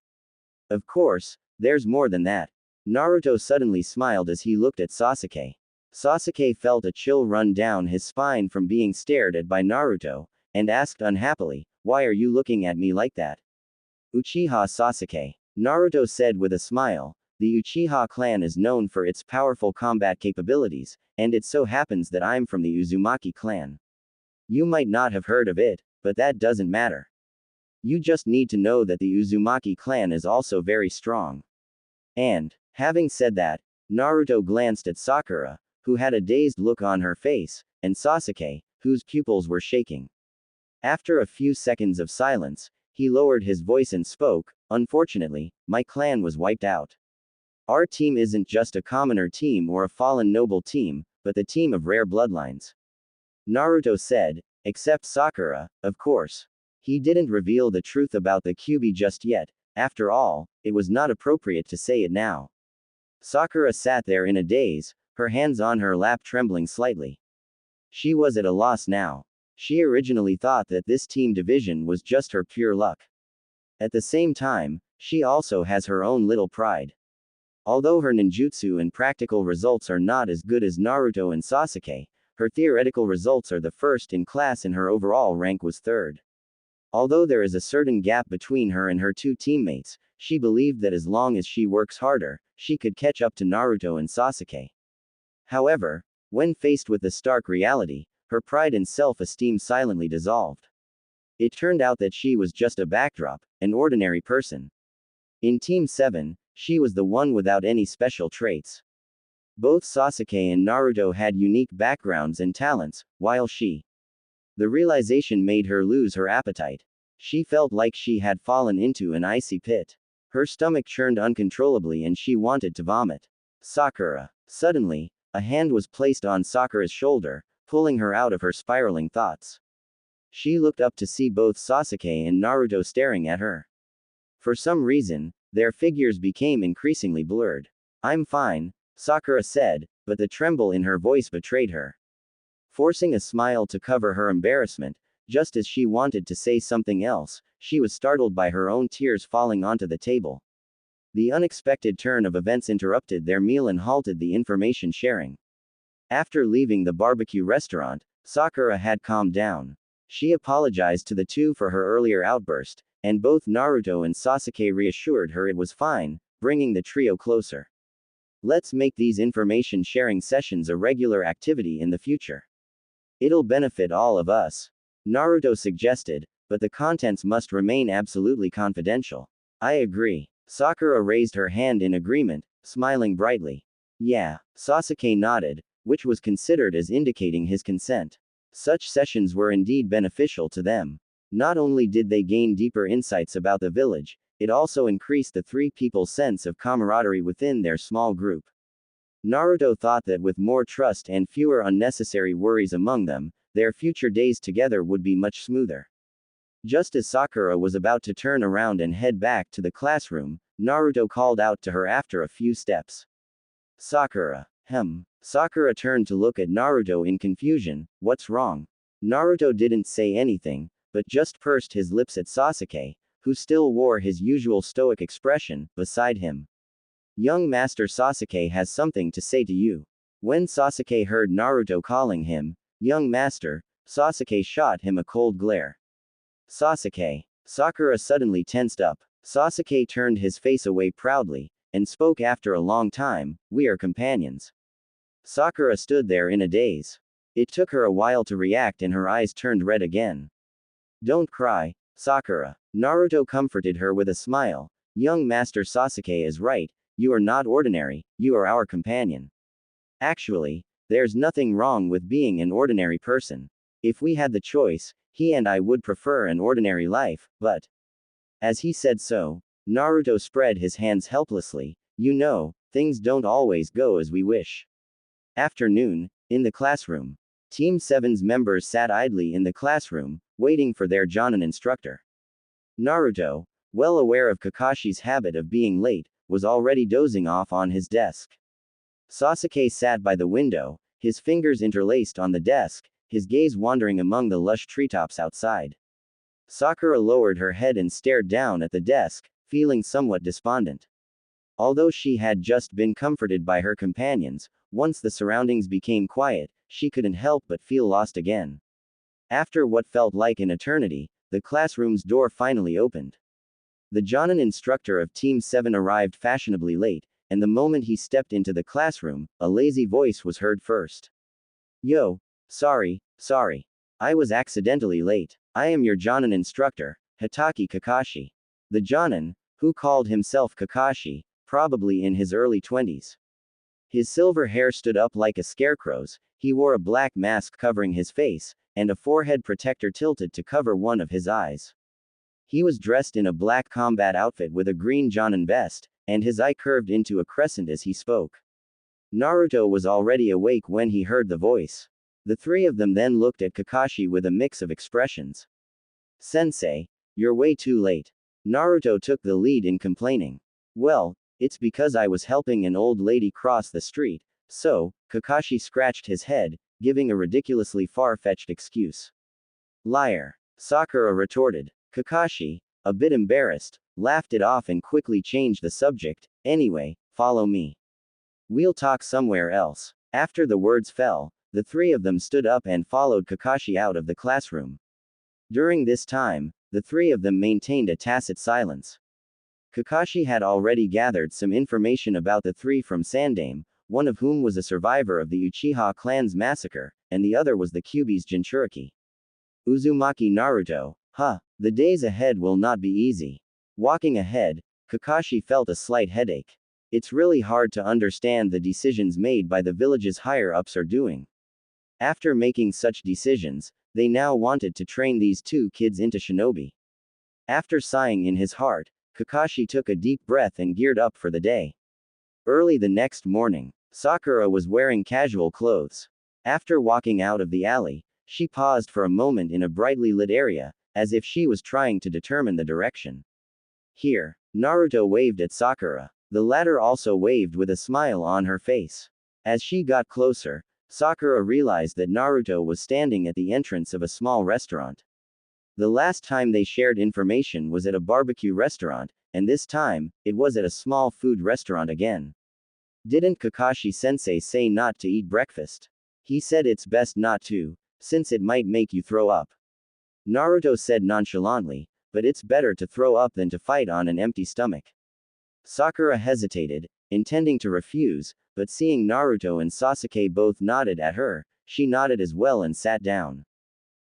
Of course, there's more than that. Naruto suddenly smiled as he looked at Sasuke. Sasuke felt a chill run down his spine from being stared at by Naruto, and asked unhappily, "Why are you looking at me like that?" "Uchiha Sasuke," Naruto said with a smile. "The Uchiha clan is known for its powerful combat capabilities, and it so happens that I'm from the Uzumaki clan. You might not have heard of it, but that doesn't matter. You just need to know that the Uzumaki clan is also very strong." And, having said that, Naruto glanced at Sakura, who had a dazed look on her face, and Sasuke, whose pupils were shaking. After a few seconds of silence, he lowered his voice and spoke, "Unfortunately, my clan was wiped out. Our team isn't just a commoner team or a fallen noble team, but the team of rare bloodlines." Naruto said, "Except Sakura, of course." He didn't reveal the truth about the Kyuubi just yet. After all, it was not appropriate to say it now. Sakura sat there in a daze, her hands on her lap trembling slightly. She was at a loss now. She originally thought that this team division was just her pure luck. At the same time, she also has her own little pride. Although her ninjutsu and practical results are not as good as Naruto and Sasuke, her theoretical results are the first in class and her overall rank was third. Although there is a certain gap between her and her two teammates, she believed that as long as she works harder, she could catch up to Naruto and Sasuke. However, when faced with the stark reality, her pride and self-esteem silently dissolved. It turned out that she was just a backdrop, an ordinary person. In Team 7, she was the one without any special traits. Both Sasuke and Naruto had unique backgrounds and talents, while the realization made her lose her appetite. She felt like she had fallen into an icy pit. Her stomach churned uncontrollably and she wanted to vomit. Sakura. Suddenly, a hand was placed on Sakura's shoulder, pulling her out of her spiraling thoughts. She looked up to see both Sasuke and Naruto staring at her. For some reason, their figures became increasingly blurred. "I'm fine," Sakura said, but the tremble in her voice betrayed her. Forcing a smile to cover her embarrassment, just as she wanted to say something else, she was startled by her own tears falling onto the table. The unexpected turn of events interrupted their meal and halted the information sharing. After leaving the barbecue restaurant, Sakura had calmed down. She apologized to the two for her earlier outburst, and both Naruto and Sasuke reassured her it was fine, bringing the trio closer. "Let's make these information sharing sessions a regular activity in the future. It'll benefit all of us," Naruto suggested, "but the contents must remain absolutely confidential." "I agree." Sakura raised her hand in agreement, smiling brightly. "Yeah." Sasuke nodded, which was considered as indicating his consent. Such sessions were indeed beneficial to them. Not only did they gain deeper insights about the village, it also increased the three people's sense of camaraderie within their small group. Naruto thought that with more trust and fewer unnecessary worries among them, their future days together would be much smoother. Just as Sakura was about to turn around and head back to the classroom, Naruto called out to her after a few steps. Sakura. Sakura turned to look at Naruto in confusion. What's wrong? Naruto didn't say anything, but just pursed his lips at Sasuke, who still wore his usual stoic expression, beside him. Young Master Sasuke has something to say to you. When Sasuke heard Naruto calling him, young master, Sasuke shot him a cold glare. Sasuke. Sakura suddenly tensed up. Sasuke turned his face away proudly, and spoke after a long time, we are companions. Sakura stood there in a daze. It took her a while to react and her eyes turned red again. Don't cry, Sakura. Naruto comforted her with a smile. Young Master Sasuke is right, you are not ordinary, you are our companion. Actually, there's nothing wrong with being an ordinary person. If we had the choice, he and I would prefer an ordinary life, but. As he said so, Naruto spread his hands helplessly. You know, things don't always go as we wish. Afternoon, in the classroom. Team 7's members sat idly in the classroom, waiting for their Jonin instructor. Naruto, well aware of Kakashi's habit of being late, was already dozing off on his desk. Sasuke sat by the window, his fingers interlaced on the desk, his gaze wandering among the lush treetops outside. Sakura lowered her head and stared down at the desk, feeling somewhat despondent. Although she had just been comforted by her companions, once the surroundings became quiet, she couldn't help but feel lost again. After what felt like an eternity, the classroom's door finally opened. The Jonin instructor of Team 7 arrived fashionably late, and the moment he stepped into the classroom, a lazy voice was heard first. Yo, sorry. I was accidentally late. I am your Jonin instructor, Hitaki Kakashi. The Jonin, who called himself Kakashi, probably in his early 20s. His silver hair stood up like a scarecrow's, he wore a black mask covering his face, and a forehead protector tilted to cover one of his eyes. He was dressed in a black combat outfit with a green Jonin vest, and his eye curved into a crescent as he spoke. Naruto was already awake when he heard the voice. The three of them then looked at Kakashi with a mix of expressions. Sensei, you're way too late. Naruto took the lead in complaining. Well, it's because I was helping an old lady cross the street, so, Kakashi scratched his head, giving a ridiculously far-fetched excuse. Liar. Sakura retorted. Kakashi, a bit embarrassed, laughed it off and quickly changed the subject. Anyway, follow me. We'll talk somewhere else. After the words fell, the three of them stood up and followed Kakashi out of the classroom. During this time, the three of them maintained a tacit silence. Kakashi had already gathered some information about the three from Sandaime, one of whom was a survivor of the Uchiha clan's massacre, and the other was the Kyuubi's Jinchuriki. Uzumaki Naruto. The days ahead will not be easy. Walking ahead, Kakashi felt a slight headache. It's really hard to understand the decisions made by the village's higher-ups are doing. After making such decisions, they now wanted to train these two kids into shinobi. After sighing in his heart, Kakashi took a deep breath and geared up for the day. Early the next morning, Sakura was wearing casual clothes. After walking out of the alley, she paused for a moment in a brightly lit area, as if she was trying to determine the direction. Here, Naruto waved at Sakura. The latter also waved with a smile on her face. As she got closer, Sakura realized that Naruto was standing at the entrance of a small restaurant. The last time they shared information was at a barbecue restaurant, and this time, it was at a small food restaurant again. Didn't Kakashi-sensei say not to eat breakfast? He said it's best not to, since it might make you throw up. Naruto said nonchalantly, but it's better to throw up than to fight on an empty stomach. Sakura hesitated, intending to refuse, but seeing Naruto and Sasuke both nodded at her, she nodded as well and sat down.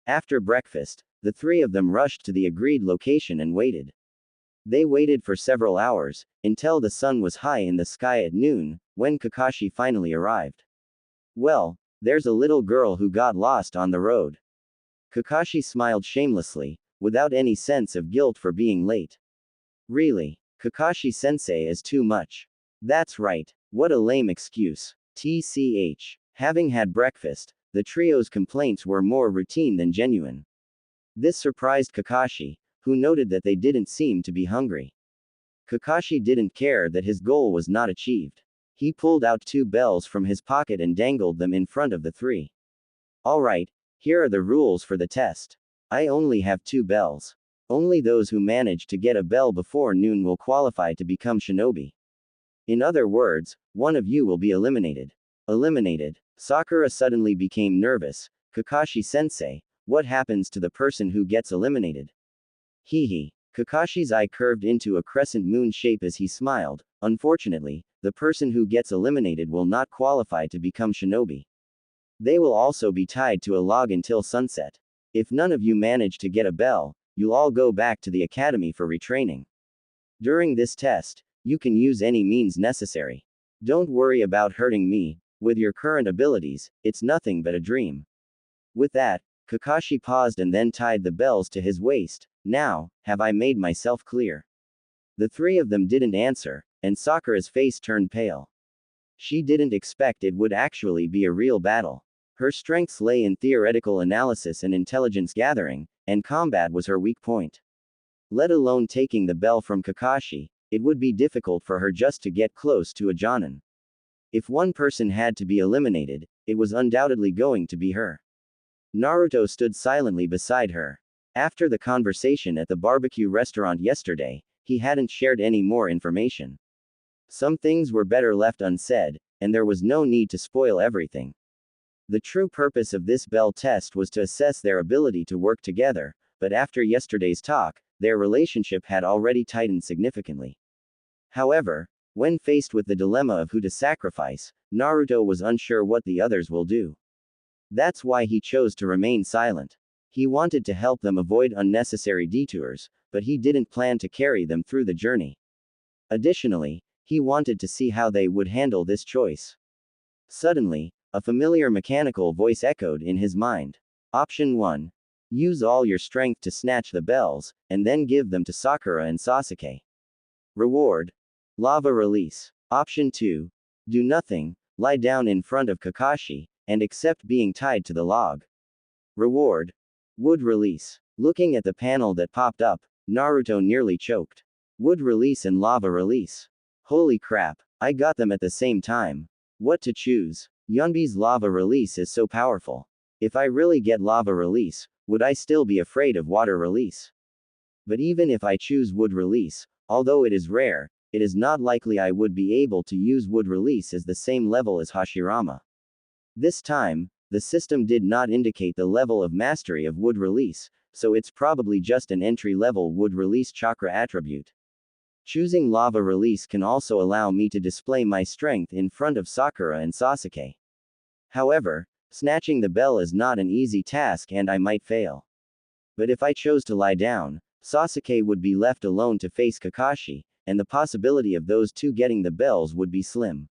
After breakfast, the three of them rushed to the agreed location and waited. They waited for several hours, until the sun was high in the sky at noon, when Kakashi finally arrived. Well, there's a little girl who got lost on the road. Kakashi smiled shamelessly, without any sense of guilt for being late. Really? Kakashi-sensei is too much. That's right. What a lame excuse. TCH. Having had breakfast, the trio's complaints were more routine than genuine. This surprised Kakashi, who noted that they didn't seem to be hungry. Kakashi didn't care that his goal was not achieved. He pulled out 2 bells from his pocket and dangled them in front of the 3. Alright, here are the rules for the test. I only have 2 bells. Only those who manage to get a bell before noon will qualify to become shinobi. In other words, one of you will be eliminated. Eliminated. Sakura suddenly became nervous. Kakashi-sensei, what happens to the person who gets eliminated? Hee. Kakashi's eye curved into a crescent moon shape as he smiled. Unfortunately, the person who gets eliminated will not qualify to become shinobi. They will also be tied to a log until sunset. If none of you manage to get a bell, you'll all go back to the academy for retraining. During this test, you can use any means necessary. Don't worry about hurting me. With your current abilities, it's nothing but a dream. With that, Kakashi paused and then tied the bells to his waist. Now, have I made myself clear? The 3 of them didn't answer, and Sakura's face turned pale. She didn't expect it would actually be a real battle. Her strengths lay in theoretical analysis and intelligence gathering, and combat was her weak point. Let alone taking the bell from Kakashi, it would be difficult for her just to get close to a Jonin. If one person had to be eliminated, it was undoubtedly going to be her. Naruto stood silently beside her. After the conversation at the barbecue restaurant yesterday, he hadn't shared any more information. Some things were better left unsaid, and there was no need to spoil everything. The true purpose of this bell test was to assess their ability to work together, but after yesterday's talk, their relationship had already tightened significantly. However, when faced with the dilemma of who to sacrifice, Naruto was unsure what the others will do. That's why he chose to remain silent. He wanted to help them avoid unnecessary detours, but he didn't plan to carry them through the journey. Additionally, he wanted to see how they would handle this choice. Suddenly, a familiar mechanical voice echoed in his mind. Option 1. Use all your strength to snatch the bells, and then give them to Sakura and Sasuke. Reward. Lava release. Option 2. Do nothing, lie down in front of Kakashi, and accept being tied to the log. Reward. Wood release. Looking at the panel that popped up, Naruto nearly choked. Wood release and lava release. Holy crap, I got them at the same time. What to choose? Yonbi's lava release is so powerful. If I really get lava release, would I still be afraid of water release? But even if I choose wood release, although it is rare, it is not likely I would be able to use wood release as the same level as Hashirama. This time, the system did not indicate the level of mastery of wood release, so it's probably just an entry-level wood release chakra attribute. Choosing lava release can also allow me to display my strength in front of Sakura and Sasuke. However, snatching the bell is not an easy task and I might fail. But if I chose to lie down, Sasuke would be left alone to face Kakashi, and the possibility of those two getting the bells would be slim.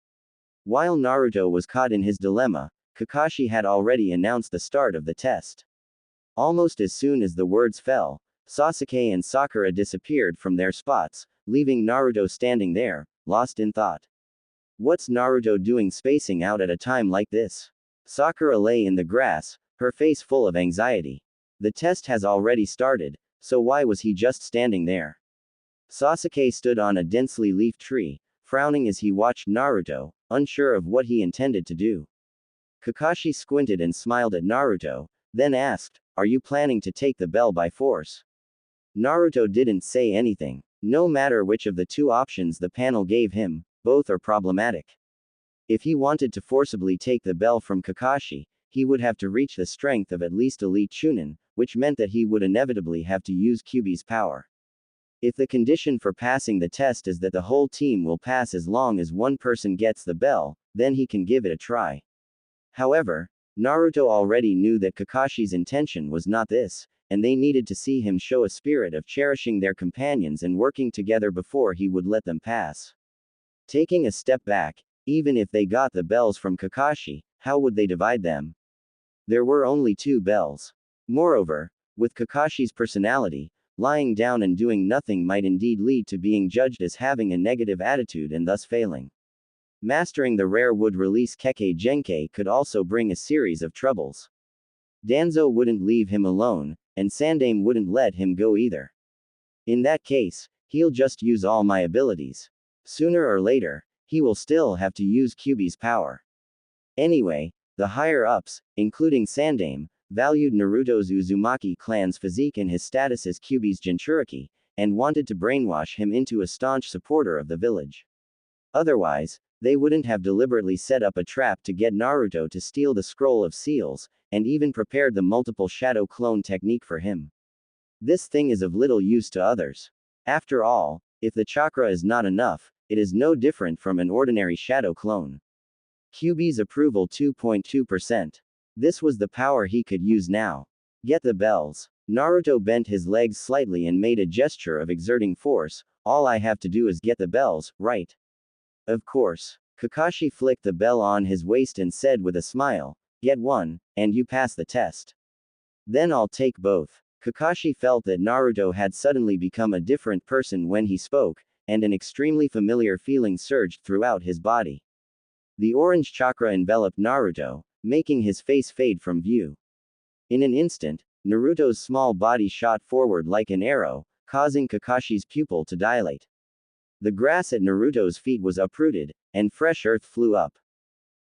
While Naruto was caught in his dilemma, Kakashi had already announced the start of the test. Almost as soon as the words fell, Sasuke and Sakura disappeared from their spots, leaving Naruto standing there, lost in thought. What's Naruto doing spacing out at a time like this? Sakura lay in the grass, her face full of anxiety. The test has already started, so why was he just standing there? Sasuke stood on a densely leafed tree, frowning as he watched Naruto, unsure of what he intended to do. Kakashi squinted and smiled at Naruto, then asked, "Are you planning to take the bell by force?" Naruto didn't say anything. No matter which of the two options the panel gave him, both are problematic. If he wanted to forcibly take the bell from Kakashi, he would have to reach the strength of at least elite Chunin, which meant that he would inevitably have to use Kyuubi's power. If the condition for passing the test is that the whole team will pass as long as one person gets the bell, then he can give it a try. However, Naruto already knew that Kakashi's intention was not this, and they needed to see him show a spirit of cherishing their companions and working together before he would let them pass. Taking a step back, even if they got the bells from Kakashi, how would they divide them? There were only 2 bells. Moreover, with Kakashi's personality, lying down and doing nothing might indeed lead to being judged as having a negative attitude and thus failing. Mastering the rare wood release Kekkei Genkai could also bring a series of troubles. Danzo wouldn't leave him alone, and Sandaime wouldn't let him go either. In that case, he'll just use all my abilities. Sooner or later, he will still have to use Kyuubi's power. Anyway, the higher-ups, including Sandaime, valued Naruto's Uzumaki clan's physique and his status as Kyuubi's Jinchuriki, and wanted to brainwash him into a staunch supporter of the village. Otherwise, they wouldn't have deliberately set up a trap to get Naruto to steal the scroll of seals, and even prepared the multiple shadow clone technique for him. This thing is of little use to others. After all, if the chakra is not enough, it is no different from an ordinary shadow clone. Kyuubi's approval 2.2%. This was the power he could use now. Get the bells. Naruto bent his legs slightly and made a gesture of exerting force. All I have to do is get the bells, right? Of course. Kakashi flicked the bell on his waist and said with a smile, "Get one, and you pass the test. Then I'll take both." Kakashi felt that Naruto had suddenly become a different person when he spoke, and an extremely familiar feeling surged throughout his body. The orange chakra enveloped Naruto, making his face fade from view. In an instant, Naruto's small body shot forward like an arrow, causing Kakashi's pupil to dilate. The grass at Naruto's feet was uprooted, and fresh earth flew up.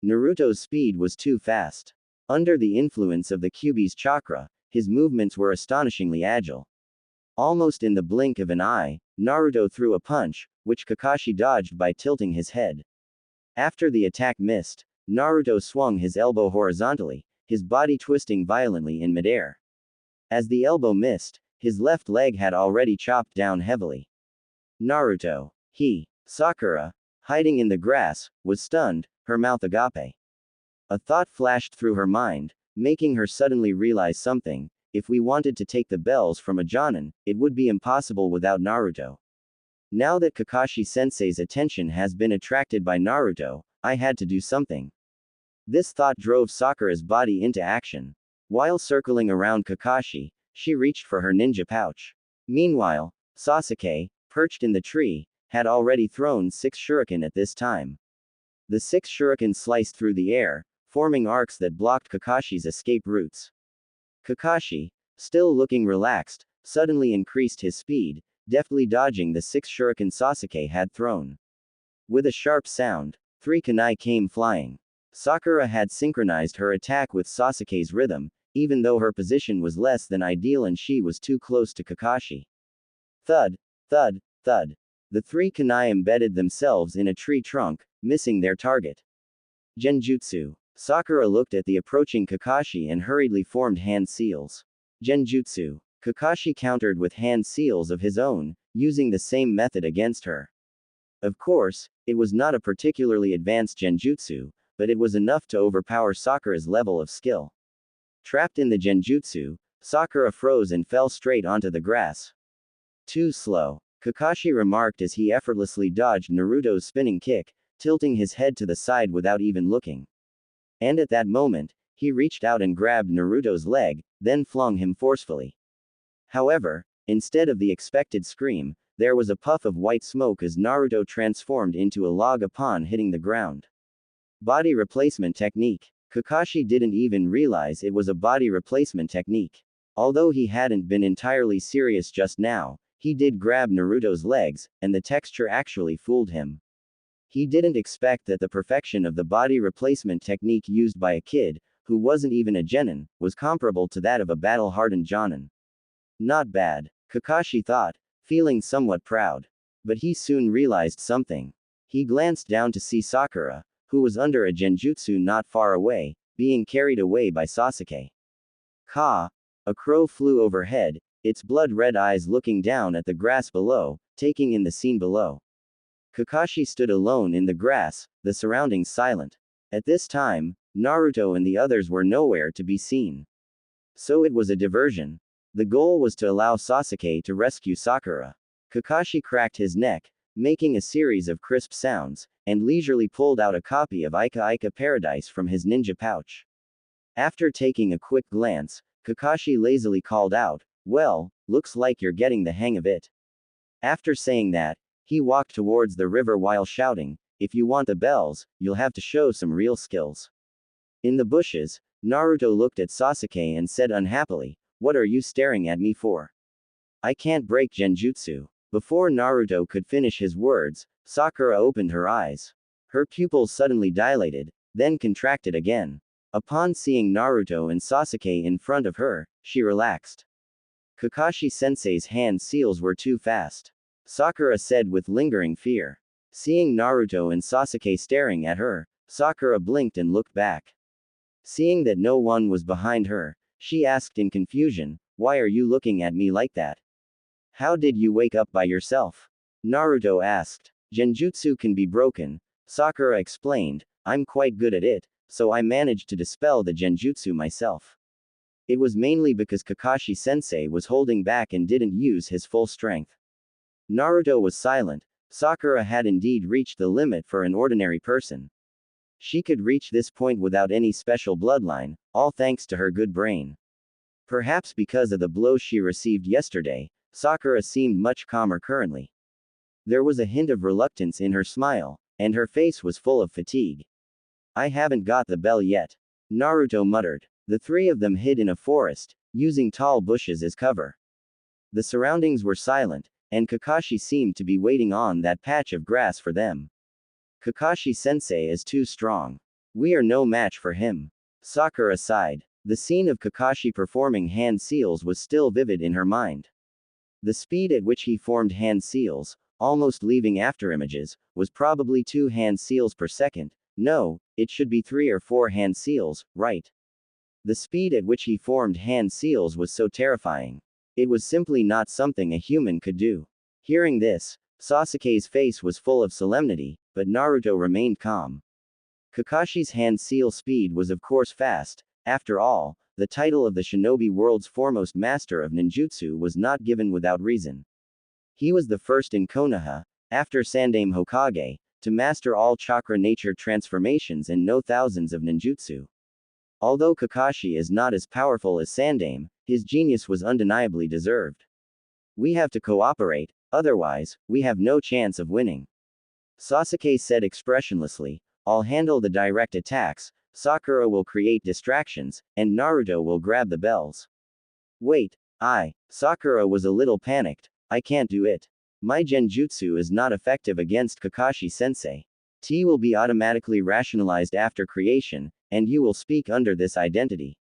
Naruto's speed was too fast. Under the influence of the Kyuubi's chakra, his movements were astonishingly agile. Almost in the blink of an eye, Naruto threw a punch, which Kakashi dodged by tilting his head. After the attack missed, Naruto swung his elbow horizontally, his body twisting violently in midair. As the elbow missed, his left leg had already chopped down heavily. Naruto. Sakura, hiding in the grass, was stunned, her mouth agape. A thought flashed through her mind, making her suddenly realize something. If we wanted to take the bells from a Jonin, it would be impossible without Naruto. Now that Kakashi-sensei's attention has been attracted by Naruto, I had to do something. This thought drove Sakura's body into action. While circling around Kakashi, she reached for her ninja pouch. Meanwhile, Sasuke, perched in the tree, had already thrown 6 shuriken at this time. The 6 shuriken sliced through the air, forming arcs that blocked Kakashi's escape routes. Kakashi, still looking relaxed, suddenly increased his speed, deftly dodging the 6 shuriken Sasuke had thrown. With a sharp sound, 3 kunai came flying. Sakura had synchronized her attack with Sasuke's rhythm, even though her position was less than ideal and she was too close to Kakashi. Thud, thud, thud. The 3 kunai embedded themselves in a tree trunk, missing their target. Genjutsu. Sakura looked at the approaching Kakashi and hurriedly formed hand seals. Genjutsu. Kakashi countered with hand seals of his own, using the same method against her. Of course, it was not a particularly advanced genjutsu, but it was enough to overpower Sakura's level of skill. Trapped in the genjutsu, Sakura froze and fell straight onto the grass. Too slow, Kakashi remarked as he effortlessly dodged Naruto's spinning kick, tilting his head to the side without even looking. And at that moment, he reached out and grabbed Naruto's leg, then flung him forcefully. However, instead of the expected scream, there was a puff of white smoke as Naruto transformed into a log upon hitting the ground. Body replacement technique. Kakashi didn't even realize it was a body replacement technique. Although he hadn't been entirely serious just now, he did grab Naruto's legs, and the texture actually fooled him. He didn't expect that the perfection of the body replacement technique used by a kid, who wasn't even a genin, was comparable to that of a battle-hardened jonin. Not bad, Kakashi thought, feeling somewhat proud. But he soon realized something. He glanced down to see Sakura, who was under a genjutsu not far away, being carried away by Sasuke. Ka! A crow flew overhead, its blood-red eyes looking down at the grass below, taking in the scene below. Kakashi stood alone in the grass, the surroundings silent. At this time, Naruto and the others were nowhere to be seen. So it was a diversion. The goal was to allow Sasuke to rescue Sakura. Kakashi cracked his neck, making a series of crisp sounds, and leisurely pulled out a copy of Ika Ika Paradise from his ninja pouch. After taking a quick glance, Kakashi lazily called out, "Well, looks like you're getting the hang of it." After saying that, he walked towards the river while shouting, if you want the bells, you'll have to show some real skills. In the bushes, Naruto looked at Sasuke and said unhappily, "What are you staring at me for? I can't break genjutsu." Before Naruto could finish his words, Sakura opened her eyes. Her pupils suddenly dilated, then contracted again. Upon seeing Naruto and Sasuke in front of her, she relaxed. Kakashi-sensei's hand seals were too fast. Sakura said with lingering fear. Seeing Naruto and Sasuke staring at her, Sakura blinked and looked back. Seeing that no one was behind her, she asked in confusion, "Why are you looking at me like that? How did you wake up by yourself?" Naruto asked. "Genjutsu can be broken," Sakura explained. "I'm quite good at it, so I managed to dispel the genjutsu myself. It was mainly because Kakashi-sensei was holding back and didn't use his full strength." Naruto was silent. Sakura had indeed reached the limit for an ordinary person. She could reach this point without any special bloodline, all thanks to her good brain. Perhaps because of the blow she received yesterday, Sakura seemed much calmer currently. There was a hint of reluctance in her smile, and her face was full of fatigue. "I haven't got the bell yet," Naruto muttered. The three of them hid in a forest, using tall bushes as cover. The surroundings were silent, and Kakashi seemed to be waiting on that patch of grass for them. "Kakashi-sensei is too strong. We are no match for him," Sakura sighed. The scene of Kakashi performing hand seals was still vivid in her mind. The speed at which he formed hand seals, almost leaving afterimages, was probably 2 hand seals per second. No, it should be 3 or 4 hand seals, right? The speed at which he formed hand seals was so terrifying. It was simply not something a human could do. Hearing this, Sasuke's face was full of solemnity, but Naruto remained calm. Kakashi's hand seal speed was of course fast. After all, the title of the shinobi world's foremost master of ninjutsu was not given without reason. He was the first in Konoha, after Sandaime Hokage, to master all chakra nature transformations and know thousands of ninjutsu. Although Kakashi is not as powerful as Sandaime, his genius was undeniably deserved. "We have to cooperate, otherwise, we have no chance of winning," Sasuke said expressionlessly. "I'll handle the direct attacks, Sakura will create distractions, and Naruto will grab the bells." "Wait, Sakura was a little panicked. "I can't do it. My genjutsu is not effective against Kakashi-sensei. T will be automatically rationalized after creation, and you will speak under this identity.